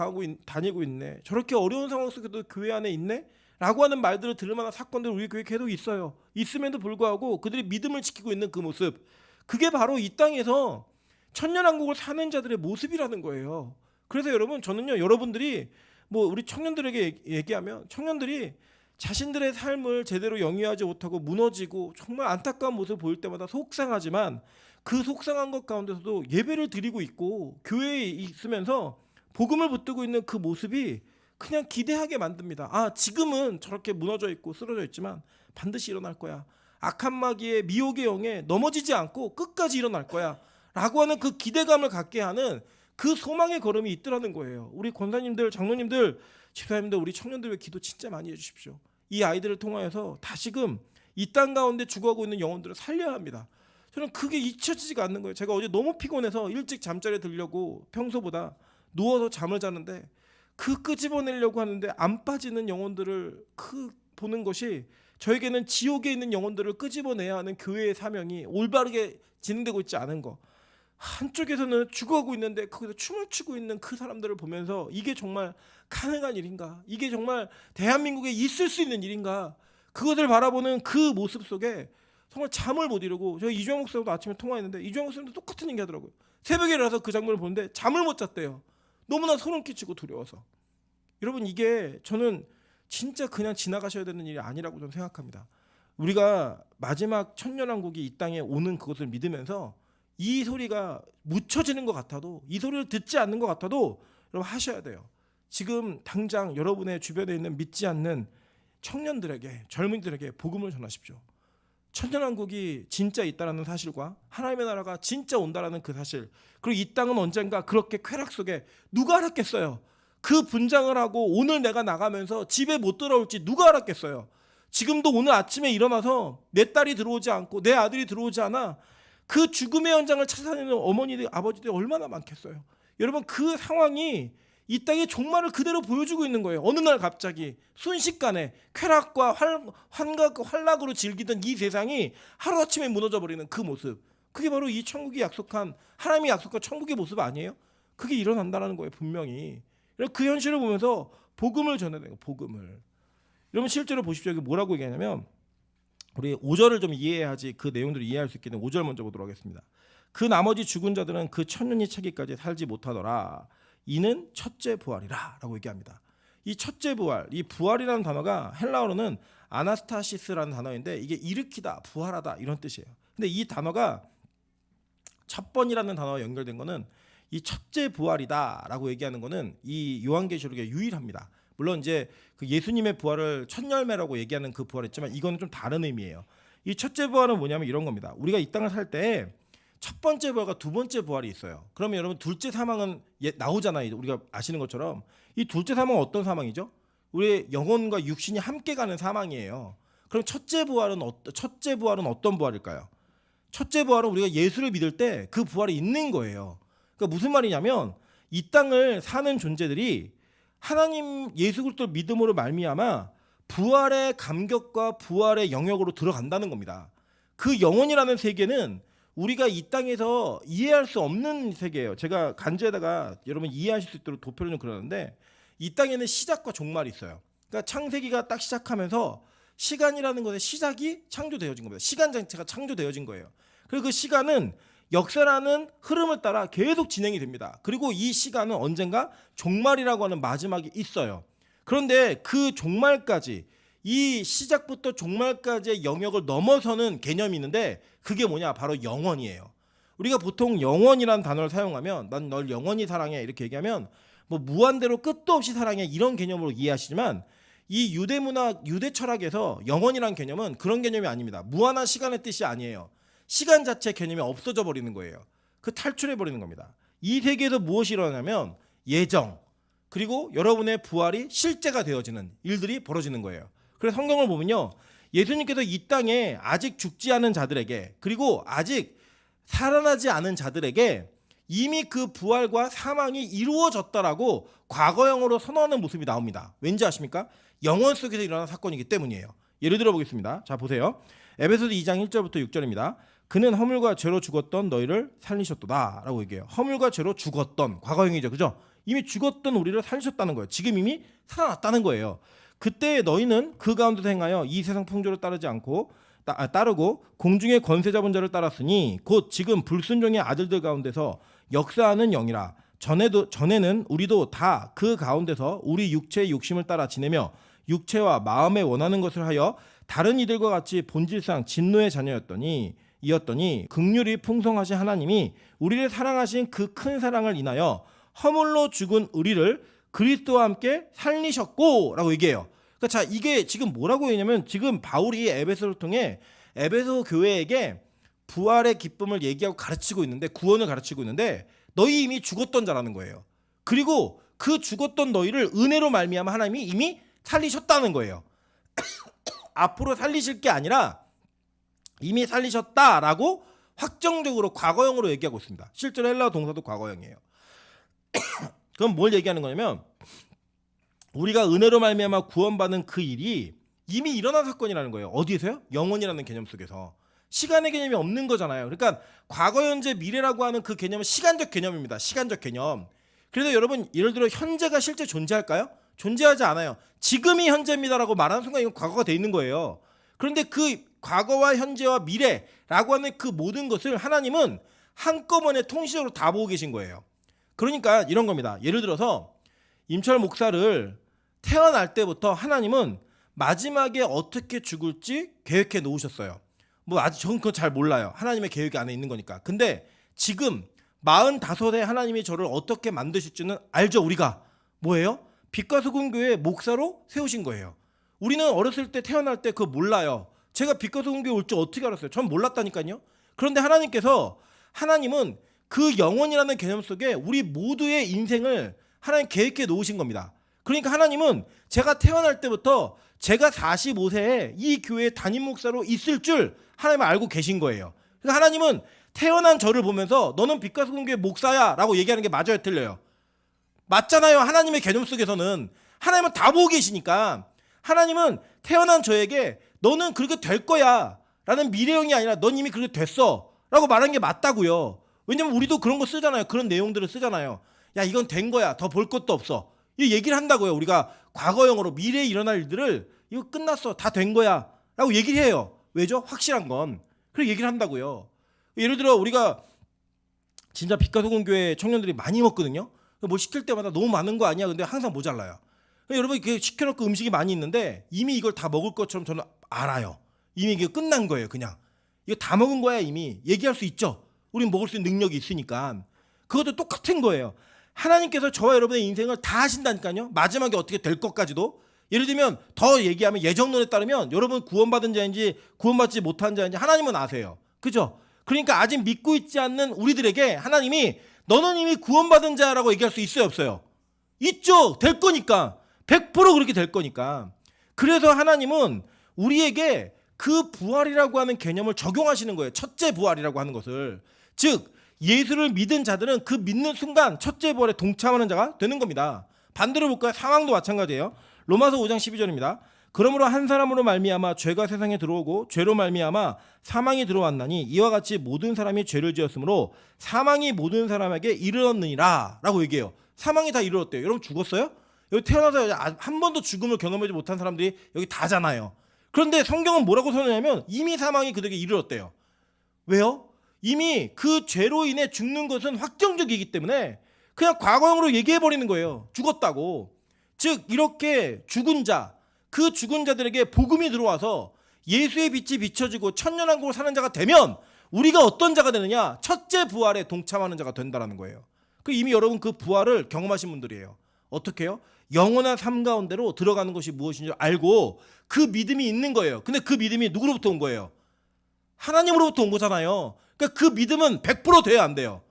다니고 있네. 저렇게 어려운 상황 속에도 교회 안에 있네. 라고 하는 말들을 들을 만한 사건들 우리 교회에 계속 있어요. 있음에도 불구하고 그들이 믿음을 지키고 있는 그 모습, 그게 바로 이 땅에서 천년왕국을 사는 자들의 모습이라는 거예요. 그래서 여러분 저는요 여러분들이 뭐 우리 청년들에게 얘기하면 청년들이 자신들의 삶을 제대로 영위하지 못하고 무너지고 정말 안타까운 모습을 보일 때마다 속상하지만 그 속상한 것 가운데서도 예배를 드리고 있고 교회에 있으면서 복음을 붙들고 있는 그 모습이 그냥 기대하게 만듭니다. 아 지금은 저렇게 무너져 있고 쓰러져 있지만 반드시 일어날 거야. 악한 마귀의 미혹의 영에 넘어지지 않고 끝까지 일어날 거야 라고 하는 그 기대감을 갖게 하는 그 소망의 걸음이 있더라는 거예요. 우리 권사님들, 장로님들, 집사님들, 우리 청년들의 기도 진짜 많이 해주십시오. 이 아이들을 통하여서 다시금 이 땅 가운데 죽어가고 있는 영혼들을 살려야 합니다. 저는 그게 잊혀지지가 않는 거예요. 제가 어제 너무 피곤해서 일찍 잠자리에 들려고 평소보다 누워서 잠을 자는데 그 끄집어내려고 하는데 안 빠지는 영혼들을 보는 것이 저에게는 지옥에 있는 영혼들을 끄집어내야 하는 교회의 사명이 올바르게 진행되고 있지 않은 거. 한쪽에서는 죽어가고 있는데 거기서 춤을 추고 있는 그 사람들을 보면서 이게 정말 가능한 일인가? 이게 정말 대한민국에 있을 수 있는 일인가? 그것을 바라보는 그 모습 속에 정말 잠을 못 이루고 저희 이주영 목사도 아침에 통화했는데 이주영 목사님도 똑같은 얘기 하더라고요. 새벽에 일어나서 그 장면을 보는데 잠을 못 잤대요. 너무나 소름 끼치고 두려워서. 여러분 이게 저는 진짜 그냥 지나가셔야 되는 일이 아니라고 저는 생각합니다. 우리가 마지막 천년왕국이 이 땅에 오는 그것을 믿으면서 이 소리가 묻혀지는 것 같아도 이 소리를 듣지 않는 것 같아도 여러분 하셔야 돼요. 지금 당장 여러분의 주변에 있는 믿지 않는 청년들에게 젊은이들에게 복음을 전하십시오. 천년왕국이 진짜 있다라는 사실과 하나님의 나라가 진짜 온다라는 그 사실, 그리고 이 땅은 언젠가 그렇게 쾌락 속에 누가 알았겠어요. 그 분장을 하고 오늘 내가 나가면서 집에 못 돌아올지 누가 알았겠어요. 지금도 오늘 아침에 일어나서 내 딸이 들어오지 않고 내 아들이 들어오지 않아 그 죽음의 현장을 찾아다니는 어머니들 아버지들이 얼마나 많겠어요. 여러분 그 상황이 이 땅의 종말을 그대로 보여주고 있는 거예요. 어느 날 갑자기 순식간에 쾌락과 환각과 환락으로 즐기던 이 세상이 하루아침에 무너져버리는 그 모습, 그게 바로 이 천국이 약속한 하나님이 약속한 천국의 모습 아니에요? 그게 일어난다는 거예요 분명히. 그 현실을 보면서 복음을 전해야 돼요. 복음을. 여러분 실제로 보십시오. 이게 뭐라고 얘기하냐면 우리 5절을 좀 이해해야지 그 내용들을 이해할 수 있겠는 5절 먼저 보도록 하겠습니다. 그 나머지 죽은 자들은 그 천년이 차기까지 살지 못하더라. 이는 첫째 부활이라 라고 얘기합니다. 이 첫째 부활, 이 부활이라는 단어가 헬라어로는 아나스타시스라는 단어인데 이게 일으키다, 부활하다 이런 뜻이에요. 근데 이 단어가 첫 번이라는 단어와 연결된 거는 이 첫째 부활이다 라고 얘기하는 거는 이 요한계시록에 유일합니다. 물론 이제 그 예수님의 부활을 첫 열매라고 얘기하는 그 부활이지만 이거는 좀 다른 의미예요. 이 첫째 부활은 뭐냐면 이런 겁니다. 우리가 이 땅을 살 때 첫 번째 부활과 두 번째 부활이 있어요. 그러면 여러분 둘째 사망은 나오잖아요. 우리가 아시는 것처럼 이 둘째 사망은 어떤 사망이죠? 우리의 영혼과 육신이 함께 가는 사망이에요. 그럼 첫째 부활은 어떤 부활일까요? 첫째 부활은 우리가 예수를 믿을 때 그 부활이 있는 거예요. 그러니까 무슨 말이냐면 이 땅을 사는 존재들이 하나님 예수 그리스도 믿음으로 말미암아 부활의 감격과 부활의 영역으로 들어간다는 겁니다. 그 영혼이라는 세계는 우리가 이 땅에서 이해할 수 없는 세계예요. 제가 간주에다가 여러분 이해하실 수 있도록 도표를 좀 그러는데 이 땅에는 시작과 종말이 있어요. 그러니까 창세기가 딱 시작하면서 시간이라는 것의 시작이 창조되어진 겁니다. 시간 자체가 창조되어진 거예요. 그리고 그 시간은 역사라는 흐름을 따라 계속 진행이 됩니다. 그리고 이 시간은 언젠가 종말이라고 하는 마지막이 있어요. 그런데 그 종말까지, 이 시작부터 종말까지의 영역을 넘어서는 개념이 있는데 그게 뭐냐? 바로 영원이에요. 우리가 보통 영원이라는 단어를 사용하면 난 널 영원히 사랑해 이렇게 얘기하면 뭐 무한대로 끝도 없이 사랑해 이런 개념으로 이해하시지만 이 유대 문화, 유대 철학에서 영원이라는 개념은 그런 개념이 아닙니다. 무한한 시간의 뜻이 아니에요. 시간 자체 개념이 없어져 버리는 거예요. 그 탈출해 버리는 겁니다. 이 세계에서 무엇이 일어나냐면 예정, 그리고 여러분의 부활이 실제가 되어지는 일들이 벌어지는 거예요. 그래서 성경을 보면요, 예수님께서 이 땅에 아직 죽지 않은 자들에게, 그리고 아직 살아나지 않은 자들에게 이미 그 부활과 사망이 이루어졌다라고 과거형으로 선언하는 모습이 나옵니다. 왠지 아십니까? 영원 속에서 일어난 사건이기 때문이에요. 예를 들어 보겠습니다. 자, 보세요. 에베소서 2장 1절부터 6절입니다. 그는 허물과 죄로 죽었던 너희를 살리셨도다 라고 얘기해요. 허물과 죄로 죽었던, 과거형이죠. 그죠? 이미 죽었던 우리를 살리셨다는 거예요. 지금 이미 살아났다는 거예요. 그때 너희는 그 가운데서 행하여 이 세상 풍조를 따르지 않고 따르고 공중의 권세 잡은 자를 따랐으니 곧 지금 불순종의 아들들 가운데서 역사하는 영이라. 전에는 우리도 다 그 가운데서 우리 육체의 욕심을 따라 지내며 육체와 마음에 원하는 것을 하여 다른 이들과 같이 본질상 진노의 자녀였더니 긍휼이 풍성하신 하나님이 우리를 사랑하신 그 큰 사랑을 인하여 허물로 죽은 우리를 그리스도와 함께 살리셨고 라고 얘기해요. 그러니까 자, 이게 지금 뭐라고 했냐면 지금 바울이 에베소를 통해 에베소 교회에게 부활의 기쁨을 얘기하고 가르치고 있는데, 구원을 가르치고 있는데 너희 이미 죽었던 자라는 거예요. 그리고 그 죽었던 너희를 은혜로 말미암아 하나님이 이미 살리셨다는 거예요. 앞으로 살리실 게 아니라 이미 살리셨다라고 확정적으로 과거형으로 얘기하고 있습니다. 실제로 헬라어 동사도 과거형이에요. 그럼 뭘 얘기하는 거냐면 우리가 은혜로 말미암아 구원받은 그 일이 이미 일어난 사건이라는 거예요. 어디에서요? 영원이라는 개념 속에서. 시간의 개념이 없는 거잖아요. 그러니까 과거, 현재, 미래라고 하는 그 개념은 시간적 개념입니다. 시간적 개념. 그래서 여러분, 예를 들어 현재가 실제 존재할까요? 존재하지 않아요. 지금이 현재입니다라고 말하는 순간 이건 과거가 돼 있는 거예요. 그런데 그 과거와 현재와 미래라고 하는 그 모든 것을 하나님은 한꺼번에 통시적으로 다 보고 계신 거예요. 그러니까 이런 겁니다. 예를 들어서 임철 목사를 태어날 때부터 하나님은 마지막에 어떻게 죽을지 계획해 놓으셨어요. 뭐 아직 저는 그거 잘 몰라요. 하나님의 계획 안에 있는 거니까. 근데 지금 45세 하나님이 저를 어떻게 만드실지는 알죠. 우리가 뭐예요? 빛과 소금 교회 목사로 세우신 거예요. 우리는 어렸을 때 태어날 때 그거 몰라요. 제가 빛과 소금 교회 올 줄 어떻게 알았어요? 전 몰랐다니까요. 그런데 하나님은 그 영혼이라는 개념 속에 우리 모두의 인생을 하나님 계획해 놓으신 겁니다. 그러니까 하나님은 제가 태어날 때부터 제가 45세에 이 교회의 담임 목사로 있을 줄 하나님은 알고 계신 거예요. 그러니까 하나님은 태어난 저를 보면서 너는 빛과 소금 교회 목사야 라고 얘기하는 게 맞아요, 틀려요? 맞잖아요. 하나님의 개념 속에서는 하나님은 다 보고 계시니까 하나님은 태어난 저에게 너는 그렇게 될 거야 라는 미래형이 아니라 넌 이미 그렇게 됐어 라고 말하는 게 맞다고요. 왜냐면 우리도 그런 거 쓰잖아요. 그런 내용들을 쓰잖아요. 야, 이건 된 거야. 더 볼 것도 없어. 이 얘기를 한다고요. 우리가 과거형으로 미래에 일어날 일들을 이거 끝났어. 다 된 거야 라고 얘기를 해요. 왜죠? 확실한 건. 그렇게 얘기를 한다고요. 예를 들어 우리가 진짜 빛과 소금 교회 청년들이 많이 먹거든요. 뭐 시킬 때마다 너무 많은 거 아니야? 근데 항상 모자라요. 여러분 이렇게 시켜놓고 음식이 많이 있는데 이미 이걸 다 먹을 것처럼 저는 알아요. 이미 이게 끝난 거예요. 그냥 이거 다 먹은 거야. 이미 얘기할 수 있죠. 우린 먹을 수 있는 능력이 있으니까. 그것도 똑같은 거예요. 하나님께서 저와 여러분의 인생을 다 하신다니까요. 마지막에 어떻게 될 것까지도. 예를 들면 더 얘기하면 예정론에 따르면 여러분 구원받은 자인지 구원받지 못한 자인지 하나님은 아세요. 그죠? 그러니까 아직 믿고 있지 않는 우리들에게 하나님이 너는 이미 구원받은 자라고 얘기할 수 있어요, 없어요? 있죠. 될 거니까. 100% 그렇게 될 거니까. 그래서 하나님은 우리에게 그 부활이라고 하는 개념을 적용하시는 거예요. 첫째 부활이라고 하는 것을. 즉 예수를 믿은 자들은 그 믿는 순간 첫째 부활에 동참하는 자가 되는 겁니다. 반대로 볼까요? 상황도 마찬가지예요. 로마서 5장 12절입니다. 그러므로 한 사람으로 말미암아 죄가 세상에 들어오고 죄로 말미암아 사망이 들어왔나니 이와 같이 모든 사람이 죄를 지었으므로 사망이 모든 사람에게 이르렀느니라 라고 얘기해요. 사망이 다 이르렀대요. 여러분 죽었어요? 여기 태어나서 한 번도 죽음을 경험하지 못한 사람들이 여기 다잖아요. 그런데 성경은 뭐라고 선언하냐면 이미 사망이 그들에게 이르렀대요. 왜요? 이미 그 죄로 인해 죽는 것은 확정적이기 때문에 그냥 과거형으로 얘기해버리는 거예요. 죽었다고. 즉 이렇게 죽은 자, 그 죽은 자들에게 복음이 들어와서 예수의 빛이 비춰지고 천년왕국을 사는 자가 되면 우리가 어떤 자가 되느냐? 첫째 부활에 동참하는 자가 된다는 거예요. 그 이미 여러분 그 부활을 경험하신 분들이에요. 어떻게 해요? 영원한 삶 가운데로 들어가는 것이 무엇인지 알고 그 믿음이 있는 거예요. 근데 그 믿음이 누구로부터 온 거예요? 하나님으로부터 온 거잖아요. 그러니까 그 믿음은 100% 돼야 안 돼요.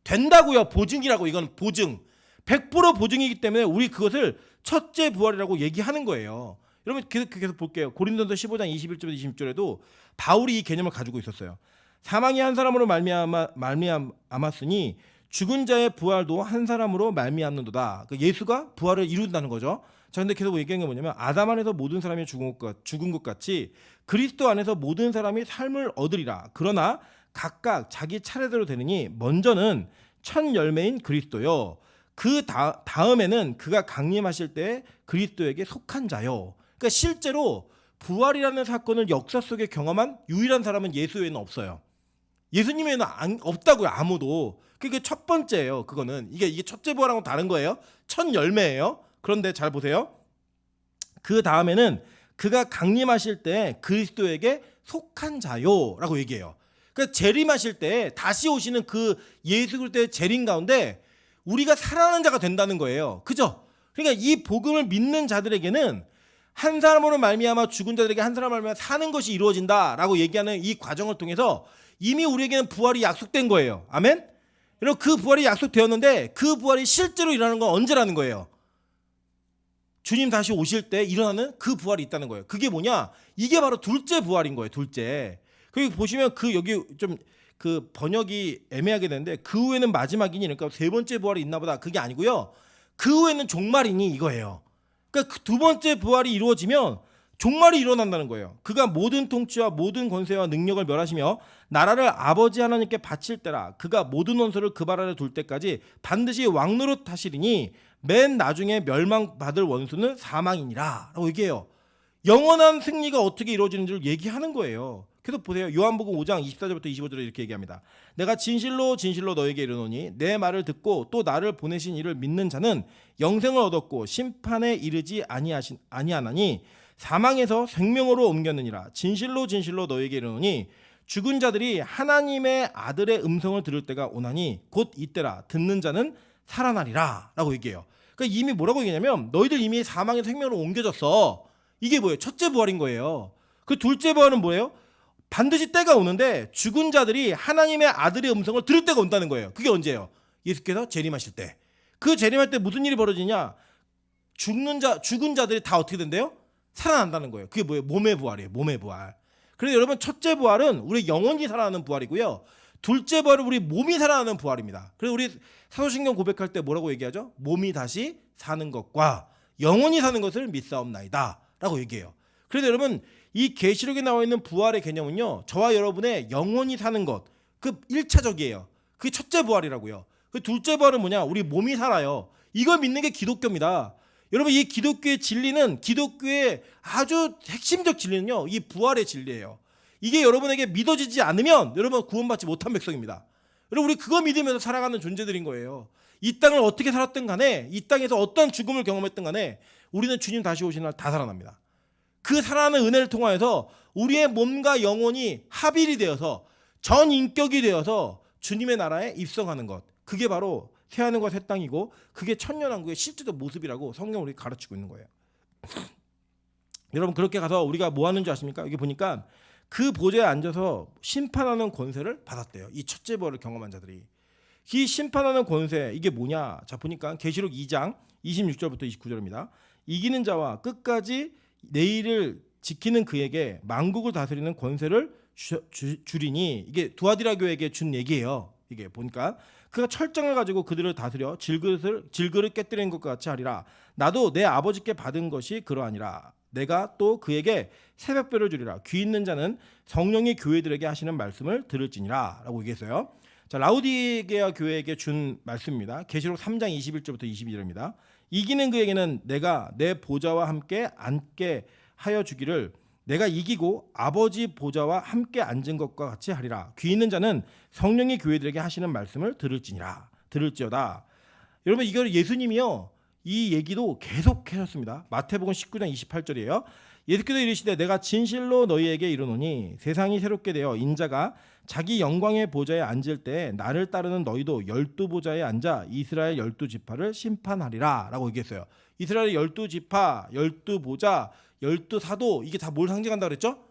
된다고요. 보증이라고. 이건 보증. 100% 보증이기 때문에 우리 그것을 첫째 부활이라고 얘기하는 거예요. 여러분 계속 볼게요. 고린도서 15장 21절에서 26절에도 바울이 이 개념을 가지고 있었어요. 사망이 한 사람으로 말미암았으니 죽은 자의 부활도 한 사람으로 말미암는도다. 예수가 부활을 이룬다는 거죠. 자, 근데 계속 얘기한 게 뭐냐면 아담 안에서 모든 사람이 죽은 것 같이 그리스도 안에서 모든 사람이 삶을 얻으리라. 그러나 각각 자기 차례대로 되느니 먼저는 첫 열매인 그리스도요. 그 다음에는 그가 강림하실 때 그리스도에게 속한 자요. 그러니까 실제로 부활이라는 사건을 역사 속에 경험한 유일한 사람은 예수 외에는 없어요. 예수님 외에는 없다고요. 아무도. 그게 첫 번째예요. 그거는 이게 첫째 부활하고 다른 거예요. 첫 열매예요. 그런데 잘 보세요. 그 다음에는 그가 강림하실 때 그리스도에게 속한 자요라고 얘기해요. 그러니까 재림하실 때 다시 오시는 그 예수 그리스도의 재림 가운데 우리가 살아나는 자가 된다는 거예요. 그죠? 그러니까 이 복음을 믿는 자들에게는 한 사람으로 말미암아 죽은 자들에게 한 사람으로 말미암아 사는 것이 이루어진다라고 얘기하는 이 과정을 통해서 이미 우리에게는 부활이 약속된 거예요. 아멘? 여러분 그 부활이 약속되었는데 그 부활이 실제로 일어나는 건 언제라는 거예요? 주님 다시 오실 때 일어나는 그 부활이 있다는 거예요. 그게 뭐냐? 이게 바로 둘째 부활인 거예요. 둘째. 그리고 보시면 그 여기 좀 그 번역이 애매하게 되는데 그 후에는 마지막이니 그러니까 세 번째 부활이 있나 보다. 그게 아니고요. 그 후에는 종말이니 이거예요. 그러니까 그 두 번째 부활이 이루어지면 종말이 일어난다는 거예요. 그가 모든 통치와 모든 권세와 능력을 멸하시며 나라를 아버지 하나님께 바칠 때라. 그가 모든 원수를 그 발 아래 둘 때까지 반드시 왕노릇 하시리니 맨 나중에 멸망받을 원수는 사망이니라 라고 얘기해요. 영원한 승리가 어떻게 이루어지는지를 얘기하는 거예요. 계속 보세요. 요한복음 5장 24절부터 25절에 이렇게 얘기합니다. 내가 진실로 진실로 너에게 이르노니 내 말을 듣고 또 나를 보내신 이를 믿는 자는 영생을 얻었고 심판에 이르지 아니하나니 사망에서 생명으로 옮겼느니라. 진실로 진실로 너에게 이르노니 죽은 자들이 하나님의 아들의 음성을 들을 때가 오나니 곧 이때라. 듣는 자는 살아나리라 라고 얘기해요. 그러니까 이미 뭐라고 얘기하냐면 너희들 이미 사망에서 생명으로 옮겨졌어. 이게 뭐예요? 첫째 부활인 거예요. 그 둘째 부활은 뭐예요? 반드시 때가 오는데 죽은 자들이 하나님의 아들의 음성을 들을 때가 온다는 거예요. 그게 언제예요? 예수께서 재림하실 때. 그 재림할 때 무슨 일이 벌어지냐? 죽은 자들이 다 어떻게 된대요? 살아난다는 거예요. 그게 뭐예요? 몸의 부활이에요. 몸의 부활. 그래서 여러분 첫째 부활은 우리 영혼이 살아나는 부활이고요. 둘째 부활은 우리 몸이 살아나는 부활입니다. 그래서 우리 사도신경 고백할 때 뭐라고 얘기하죠? 몸이 다시 사는 것과 영혼이 사는 것을 믿사옵나이다 라고 얘기해요. 그래서 여러분 이 계시록에 나와 있는 부활의 개념은요. 저와 여러분의 영혼이 사는 것, 그 1차적이에요. 그게 첫째 부활이라고요. 그 둘째 부활은 뭐냐? 우리 몸이 살아요. 이걸 믿는 게 기독교입니다. 여러분 이 기독교의 진리는 기독교의 아주 핵심적 진리는요. 이 부활의 진리예요. 이게 여러분에게 믿어지지 않으면 여러분 구원받지 못한 백성입니다. 여러분 우리 그거 믿으면서 살아가는 존재들인 거예요. 이 땅을 어떻게 살았든 간에 이 땅에서 어떤 죽음을 경험했든 간에 우리는 주님 다시 오시는 날 다 살아납니다. 그 살아나는 은혜를 통하여서 우리의 몸과 영혼이 합일이 되어서 전 인격이 되어서 주님의 나라에 입성하는 것. 그게 바로 새하늘과 새 땅이고 그게 천년왕국의 실제적 모습이라고 성경은 우리 가르치고 있는 거예요. 여러분 그렇게 가서 우리가 뭐 하는 줄 아십니까? 여기 보니까 그 보좌에 앉아서 심판하는 권세를 받았대요. 이 첫째 부활을 경험한 자들이. 이 심판하는 권세 이게 뭐냐? 자 보니까 계시록 2장 26절부터 29절입니다. 이기는 자와 끝까지 내일을 지키는 그에게 만국을 다스리는 권세를 주리니 이게 두아디라 교회에게 준 얘기예요. 이게 보니까 그가 철장을 가지고 그들을 다스려 질그릇 깨뜨리는 것과 같이 하리라. 나도 내 아버지께 받은 것이 그러하니라. 내가 또 그에게 새벽별을 주리라. 귀 있는 자는 성령이 교회들에게 하시는 말씀을 들을지니라 라고 얘기했어요. 자, 라우디게아 교회에게 준 말씀입니다. 계시록 3장 21절부터 22절입니다. 이기는 그에게는 내가 내 보좌와 함께 앉게 하여 주기를 내가 이기고 아버지 보좌와 함께 앉은 것과 같이 하리라. 귀 있는 자는 성령이 교회들에게 하시는 말씀을 들을지어다. 여러분 이거 예수님이요 이 얘기도 계속 하셨습니다. 마태복음 19장 28절이에요. 예수께서 이르시되 내가 진실로 너희에게 이르노니 세상이 새롭게 되어 인자가 자기 영광의 보좌에 앉을 때 나를 따르는 너희도 12보좌에 앉아 이스라엘 12지파를 심판하리라 라고 얘기했어요. 이스라엘 12지파, 12보좌, 12사도 이게 다 뭘 상징한다 그랬죠?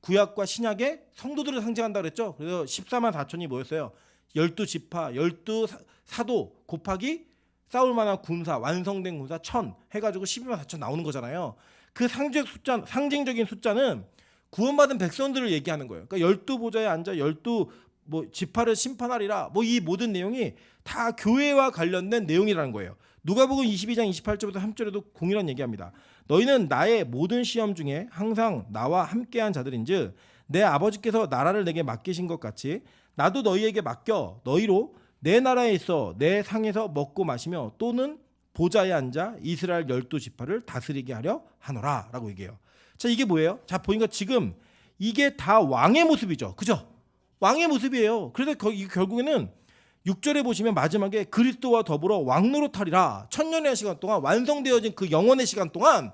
구약과 신약의 성도들을 상징한다 그랬죠? 그래서 14만 4천이 뭐였어요? 12지파, 12사도 곱하기 싸울 만한 군사, 완성된 군사 1000 해가지고 12만 4천 나오는 거잖아요. 그 상징적인 숫자는 구원받은 백성들을 얘기하는 거예요. 그러니까 12보좌에 앉아 12지파를 심판하리라. 뭐 이 모든 내용이 다 교회와 관련된 내용이라는 거예요. 누가복음 22장 28절부터 3절에도 공일한 얘기합니다. 너희는 나의 모든 시험 중에 항상 나와 함께한 자들인즉 내 아버지께서 나라를 내게 맡기신 것 같이 나도 너희에게 맡겨 너희로 내 나라에 있어 내 상에서 먹고 마시며 또는 보좌에 앉아 이스라엘 12지파를 다스리게 하려 하노라 라고 얘기해요. 자 이게 뭐예요? 자 보니까 지금 이게 다 왕의 모습이죠. 그죠? 왕의 모습이에요. 그래서 결국에는 6절에 보시면 마지막에 그리스도와 더불어 왕노릇하리라. 천년의 시간 동안 완성되어진 그 영원의 시간 동안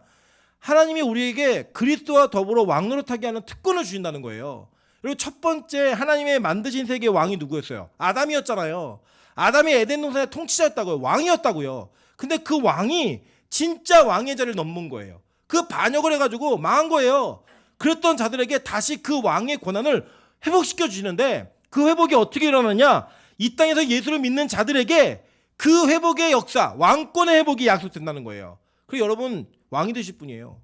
하나님이 우리에게 그리스도와 더불어 왕노릇하게 하는 특권을 주신다는 거예요. 그리고 첫 번째 하나님의 만드신 세계의 왕이 누구였어요? 아담이었잖아요. 아담이 에덴 동산의 통치자였다고요. 왕이었다고요. 근데 그 왕이 진짜 왕의 자리를 넘는 거예요. 그 반역을 해가지고 망한 거예요. 그랬던 자들에게 다시 그 왕의 권한을 회복시켜 주시는데 그 회복이 어떻게 일어나냐? 이 땅에서 예수를 믿는 자들에게 그 회복의 역사, 왕권의 회복이 약속된다는 거예요. 그리고 여러분 왕이 되실 분이에요.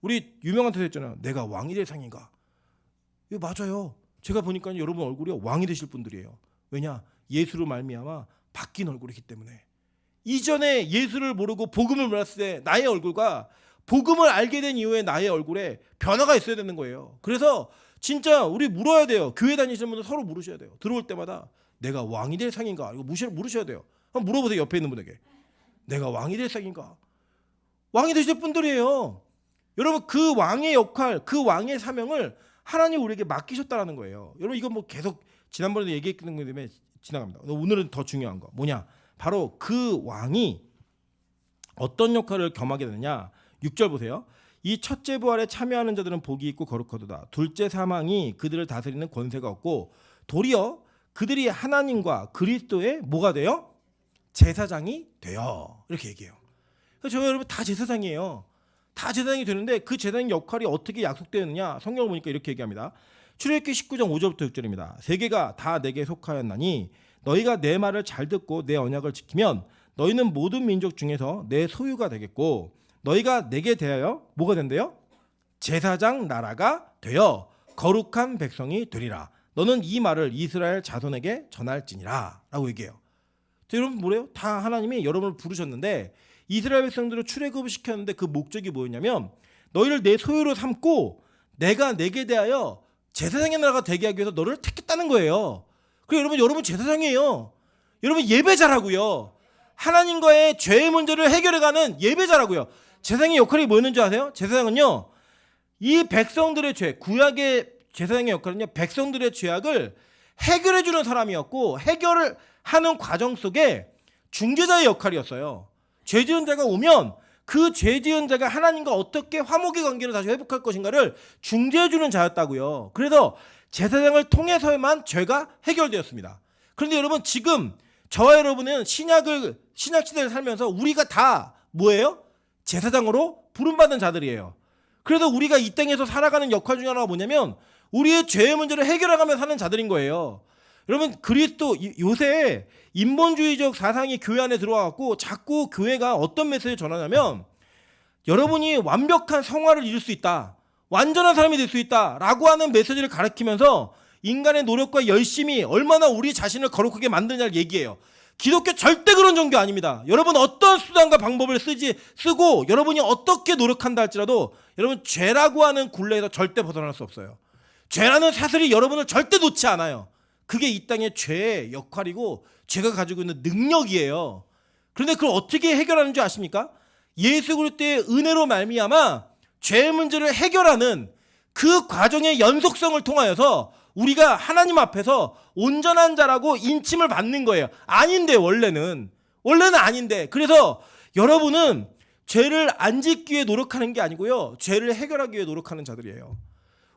우리 유명한 대사 있잖아요. 내가 왕이 될 상인가? 이거 맞아요. 제가 보니까 여러분 얼굴이 왕이 되실 분들이에요. 왜냐? 예수로 말미암아 바뀐 얼굴이기 때문에. 이전에 예수를 모르고 복음을 몰랐을 때 나의 얼굴과 복음을 알게 된 이후에 나의 얼굴에 변화가 있어야 되는 거예요. 그래서 진짜 우리 물어야 돼요. 교회 다니시는 분들 서로 물으셔야 돼요. 들어올 때마다 내가 왕이 될 상인가? 이거 물으셔야 돼요. 한번 물어보세요. 옆에 있는 분에게. 내가 왕이 될 상인가? 왕이 되실 분들이에요. 여러분 그 왕의 역할, 그 왕의 사명을 하나님 우리에게 맡기셨다는 거예요. 여러분 이거 뭐 계속 지난번에도 얘기했던 것 때문에 지나갑니다. 오늘은 더 중요한 거 뭐냐? 바로 그 왕이 어떤 역할을 겸하게 되느냐? 6절 보세요. 이 첫째 부활에 참여하는 자들은 복이 있고 거룩하도다. 둘째 사망이 그들을 다스리는 권세가 없고 도리어 그들이 하나님과 그리스도의 뭐가 돼요? 제사장이 돼요. 이렇게 얘기해요. 그래서 저 여러분 다 제사장이에요. 다 제사장이 되는데 그 제사장 역할이 어떻게 약속되느냐? 성경을 보니까 이렇게 얘기합니다. 출애굽기 19장 5절부터 6절입니다. 세계가 다 내게 속하였나니 너희가 내 말을 잘 듣고 내 언약을 지키면 너희는 모든 민족 중에서 내 소유가 되겠고 너희가 내게 대하여 뭐가 된대요? 제사장 나라가 되어 거룩한 백성이 되리라. 너는 이 말을 이스라엘 자손에게 전할지니라 라고 얘기해요. 여러분 뭐래요? 다 하나님이 여러분을 부르셨는데 이스라엘 백성들을 출애굽을 시켰는데 그 목적이 뭐였냐면 너희를 내 소유로 삼고 내가 내게 대하여 제사장의 나라가 되게 하기 위해서 너를 택했다는 거예요. 그리고 여러분 제사장이에요. 여러분 예배자라고요. 하나님과의 죄의 문제를 해결해가는 예배자라고요. 제사장의 역할이 뭐였는지 아세요? 제사장은요 이 백성들의 죄, 구약의 제사장의 역할은요 백성들의 죄악을 해결해주는 사람이었고 해결을 하는 과정 속에 중재자의 역할이었어요. 죄 지은 자가 오면 그 죄 지은 자가 하나님과 어떻게 화목의 관계를 다시 회복할 것인가를 중재해주는 자였다고요. 그래서 제사장을 통해서만 죄가 해결되었습니다. 그런데 여러분 지금 저와 여러분은 신약 시대를 살면서 우리가 다 뭐예요? 제사장으로 부름받은 자들이에요. 그래서 우리가 이 땅에서 살아가는 역할 중에 하나가 뭐냐면 우리의 죄의 문제를 해결해가며 사는 자들인 거예요. 여러분 그리스도 요새 인본주의적 사상이 교회 안에 들어와갖고 자꾸 교회가 어떤 메시지를 전하냐면 여러분이 완벽한 성화를 이룰 수 있다. 완전한 사람이 될 수 있다라고 하는 메시지를 가르치면서 인간의 노력과 열심이 얼마나 우리 자신을 거룩하게 만드냐를 얘기해요. 기독교 절대 그런 종교 아닙니다. 여러분 어떤 수단과 방법을 쓰고 여러분이 어떻게 노력한다 할지라도 여러분 죄라고 하는 굴레에서 절대 벗어날 수 없어요. 죄라는 사슬이 여러분을 절대 놓지 않아요. 그게 이 땅의 죄의 역할이고 죄가 가지고 있는 능력이에요. 그런데 그걸 어떻게 해결하는 줄 아십니까? 예수 그리스도의 은혜로 말미암아 죄의 문제를 해결하는 그 과정의 연속성을 통하여서 우리가 하나님 앞에서 온전한 자라고 인침을 받는 거예요. 아닌데 원래는 아닌데. 그래서 여러분은 죄를 안 짓기 위해 노력하는 게 아니고요, 죄를 해결하기 위해 노력하는 자들이에요.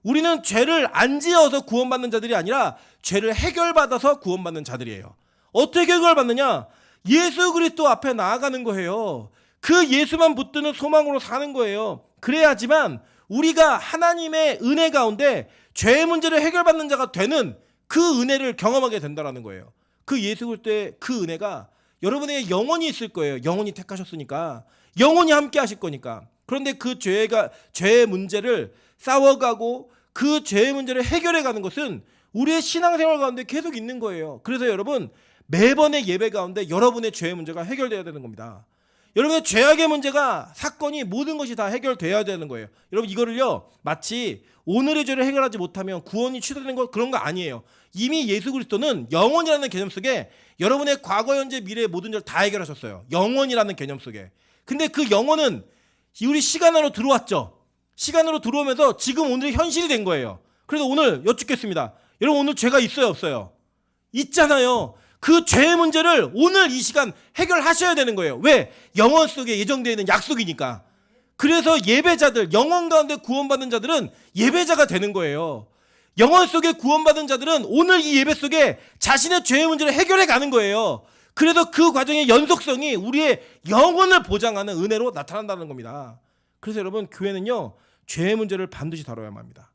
우리는 죄를 안 지어서 구원받는 자들이 아니라 죄를 해결받아서 구원받는 자들이에요. 어떻게 해결받느냐? 예수 그리스도 앞에 나아가는 거예요. 그 예수만 붙드는 소망으로 사는 거예요. 그래야지만 우리가 하나님의 은혜 가운데 죄의 문제를 해결받는 자가 되는 그 은혜를 경험하게 된다는 거예요. 그 예수 그리스도의 그 은혜가 여러분에게 영원히 있을 거예요. 영원히 택하셨으니까, 영원히 함께 하실 거니까. 그런데 그 죄의 문제를 싸워가고 그 죄의 문제를 해결해가는 것은 우리의 신앙생활 가운데 계속 있는 거예요. 그래서 여러분, 매번의 예배 가운데 여러분의 죄의 문제가 해결돼야 되는 겁니다. 여러분의 죄악의 문제가, 사건이, 모든 것이 다 해결돼야 되는 거예요. 여러분, 이거를요, 마치 오늘의 죄를 해결하지 못하면 구원이 취소되는 거, 그런 거 아니에요. 이미 예수 그리스도는 영원이라는 개념 속에 여러분의 과거, 현재, 미래의 모든 죄를 다 해결하셨어요. 영원이라는 개념 속에. 근데 그 영원은 우리 시간 안으로 들어왔죠. 시간으로 들어오면서 지금 오늘의 현실이 된 거예요. 그래서 오늘 여쭙겠습니다. 여러분, 오늘 죄가 있어요, 없어요? 있잖아요. 그 죄의 문제를 오늘 이 시간 해결하셔야 되는 거예요. 왜? 영원 속에 예정되어 있는 약속이니까. 그래서 예배자들, 영원 가운데 구원받은 자들은 예배자가 되는 거예요. 영원 속에 구원받은 자들은 오늘 이 예배 속에 자신의 죄의 문제를 해결해 가는 거예요. 그래서 그 과정의 연속성이 우리의 영혼을 보장하는 은혜로 나타난다는 겁니다. 그래서 여러분, 교회는요, 죄의 문제를 반드시 다뤄야만 합니다.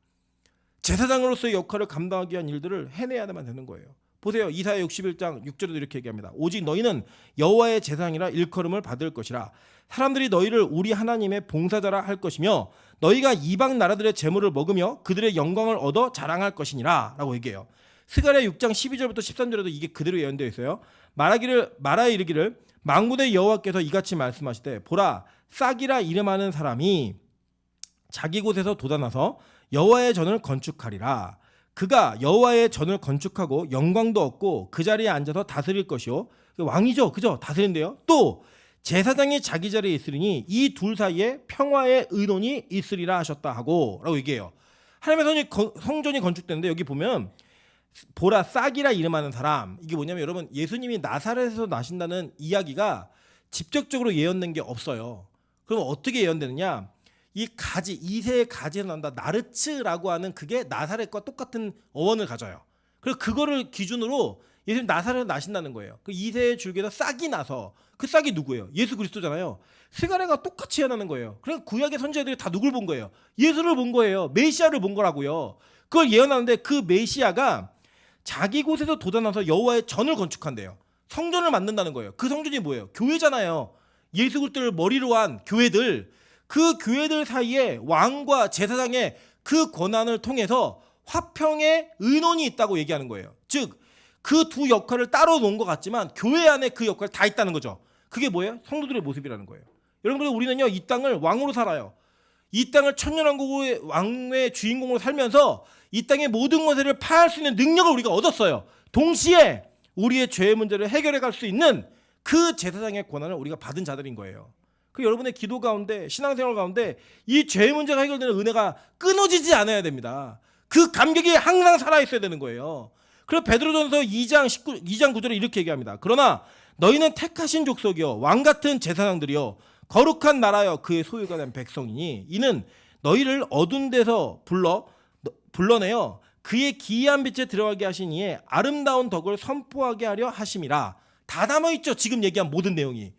제사장으로서의 역할을 감당하기 위한 일들을 해내야만 되는 거예요. 보세요. 이사야 61장 6절에도 이렇게 얘기합니다. 오직 너희는 여호와의 제사장이라 일컬음을 받을 것이라. 사람들이 너희를 우리 하나님의 봉사자라 할 것이며 너희가 이방 나라들의 재물을 먹으며 그들의 영광을 얻어 자랑할 것이니라 라고 얘기해요. 스가랴 6장 12절부터 13절에도 이게 그대로 예언되어 있어요. 말하여 이르기를 만군의 여호와께서 이같이 말씀하시되 보라, 싹이라 이름하는 사람이 자기 곳에서 돋아나서 여호와의 전을 건축하리라. 그가 여호와의 전을 건축하고 영광도 얻고 그 자리에 앉아서 다스릴 것이요, 왕이죠, 그죠? 다스린대요. 또 제사장이 자기 자리에 있으리니 이 둘 사이에 평화의 의논이 있으리라 하셨다 하고 라고 얘기해요. 하나님의 성전이 건축되는데 여기 보면 보라, 싹이라 이름하는 사람, 이게 뭐냐면 여러분, 예수님이 나사렛에서 나신다는 이야기가 직접적으로 예언된 게 없어요. 그럼 어떻게 예언되느냐? 이 가지, 이새의 가지에서 난다, 나르츠라고 하는 그게 나사렛과 똑같은 어원을 가져요. 그래서 그거를 기준으로 예수님 나사렛에서 나신다는 거예요. 그 이새의 줄기에서 싹이 나서, 그 싹이 누구예요? 예수 그리스도잖아요. 스가랴가 똑같이 예언하는 거예요. 그러니까 구약의 선지자들이 다 누굴 본 거예요? 예수를 본 거예요. 메시아를 본 거라고요. 그걸 예언하는데 그 메시아가 자기 곳에서 돋아나서 여호와의 전을 건축한대요. 성전을 만든다는 거예요. 그 성전이 뭐예요? 교회잖아요. 예수 그리스도를 머리로 한 교회들, 그 교회들 사이에 왕과 제사장의 그 권한을 통해서 화평의 의논이 있다고 얘기하는 거예요. 즉, 그 두 역할을 따로 놓은 것 같지만 교회 안에 그 역할이 다 있다는 거죠. 그게 뭐예요? 성도들의 모습이라는 거예요. 여러분들, 우리는요, 이 땅을 왕으로 살아요. 이 땅을 천년왕국의 왕의 주인공으로 살면서 이 땅의 모든 것을 파할 수 있는 능력을 우리가 얻었어요. 동시에 우리의 죄의 문제를 해결해 갈 수 있는 그 제사장의 권한을 우리가 받은 자들인 거예요. 그 여러분의 기도 가운데, 신앙생활 가운데 이 죄의 문제가 해결되는 은혜가 끊어지지 않아야 됩니다. 그 감격이 항상 살아있어야 되는 거예요. 그래서 베드로전서 2장 9절에 이렇게 얘기합니다. 그러나 너희는 택하신 족속이요, 왕같은 제사장들이요, 거룩한 나라여, 그의 소유가 된 백성이니 이는 너희를 어두운 데서 불러내어 그의 기이한 빛에 들어가게 하신 이에 아름다운 덕을 선포하게 하려 하심이라. 다 담아있죠, 지금 얘기한 모든 내용이.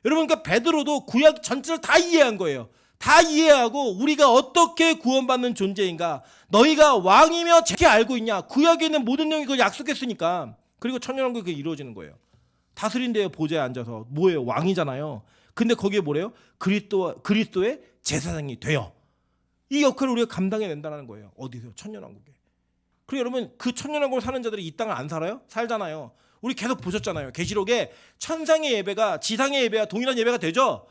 여러분, 그러니까 베드로도 구약 전체를 다 이해한 거예요. 다 이해하고 우리가 어떻게 구원받는 존재인가, 너희가 왕이며 어떻게 알고 있냐, 구약에 있는 모든 내용이 그걸 약속했으니까. 그리고 천년왕국이 그게 이루어지는 거예요. 다스린대요, 보좌에 앉아서. 뭐예요? 왕이잖아요. 근데 거기에 뭐래요? 그리스도의 제사장이 돼요. 이 역할을 우리가 감당해야 된다는 거예요. 어디서? 천년왕국에. 그리고 여러분, 그 천년왕국을 사는 자들이 이 땅을 안 살아요? 살잖아요. 우리 계속 보셨잖아요. 계시록에 천상의 예배가 지상의 예배와 동일한 예배가 되죠.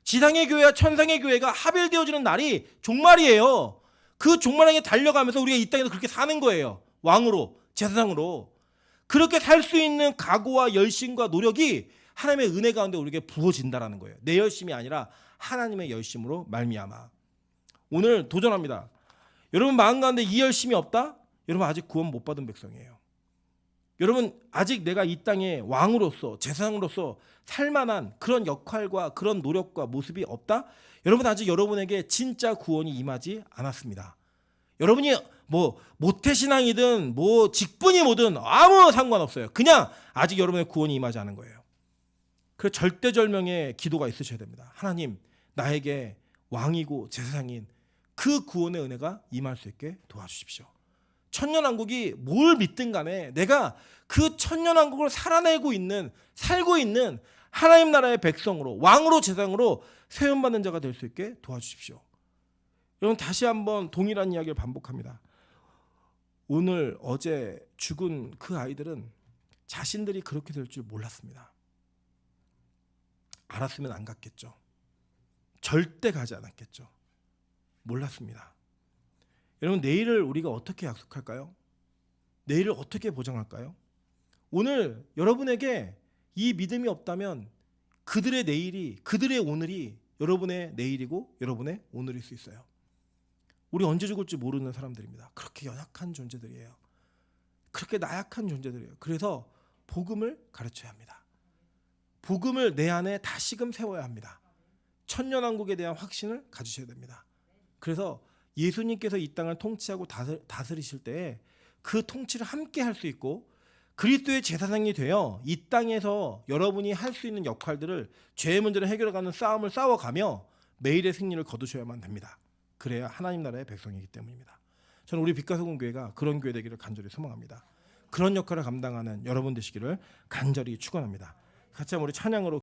지상의 교회와 천상의 교회가 합일되어지는 날이 종말이에요. 그 종말에 달려가면서 우리가 이 땅에서 그렇게 사는 거예요. 왕으로, 제사장으로. 그렇게 살 수 있는 각오와 열심과 노력이 하나님의 은혜 가운데 우리에게 부어진다는 거예요. 내 열심이 아니라 하나님의 열심으로 말미암아. 오늘 도전합니다. 여러분 마음 가운데 이 열심이 없다? 여러분 아직 구원 못 받은 백성이에요. 여러분 아직 내가 이 땅의 왕으로서 제사장으로서 살만한 그런 역할과 그런 노력과 모습이 없다? 여러분 아직 여러분에게 진짜 구원이 임하지 않았습니다. 여러분이 뭐 모태신앙이든 뭐 직분이 뭐든 아무 상관없어요. 그냥 아직 여러분의 구원이 임하지 않은 거예요. 그래서 절대절명의 기도가 있으셔야 됩니다. 하나님 나에게 왕이고 제사장인 그 구원의 은혜가 임할 수 있게 도와주십시오. 천년왕국이 뭘 믿든 간에 내가 그 천년왕국을 살아내고 있는 살고 있는 하나님 나라의 백성으로 왕으로 제사장으로 세움받는 자가 될 수 있게 도와주십시오. 여러분 다시 한번 동일한 이야기를 반복합니다. 오늘 어제 죽은 그 아이들은 자신들이 그렇게 될 줄 몰랐습니다. 알았으면 안 갔겠죠. 절대 가지 않았겠죠. 몰랐습니다. 여러분 내일을 우리가 어떻게 약속할까요? 내일을 어떻게 보장할까요? 오늘 여러분에게 이 믿음이 없다면 그들의 내일이 그들의 오늘이 여러분의 내일이고 여러분의 오늘일 수 있어요. 우리 언제 죽을지 모르는 사람들입니다. 그렇게 연약한 존재들이에요. 그렇게 나약한 존재들이에요. 그래서 복음을 가르쳐야 합니다. 복음을 내 안에 다시금 세워야 합니다. 천년왕국에 대한 확신을 가지셔야 됩니다. 그래서 예수님께서 이 땅을 통치하고 다스리실 때에 그 통치를 함께 할 수 있고 그리스도의 제사장이 되어 이 땅에서 여러분이 할 수 있는 역할들을 죄의 문제를 해결해가는 싸움을 싸워가며 매일의 승리를 거두셔야만 됩니다. 그래야 하나님 나라의 백성이기 때문입니다. 저는 우리 빛가소금 교회가 그런 교회 되기를 간절히 소망합니다. 그런 역할을 감당하는 여러분 되시기를 간절히 축원합니다. 같이 한번 우리 찬양으로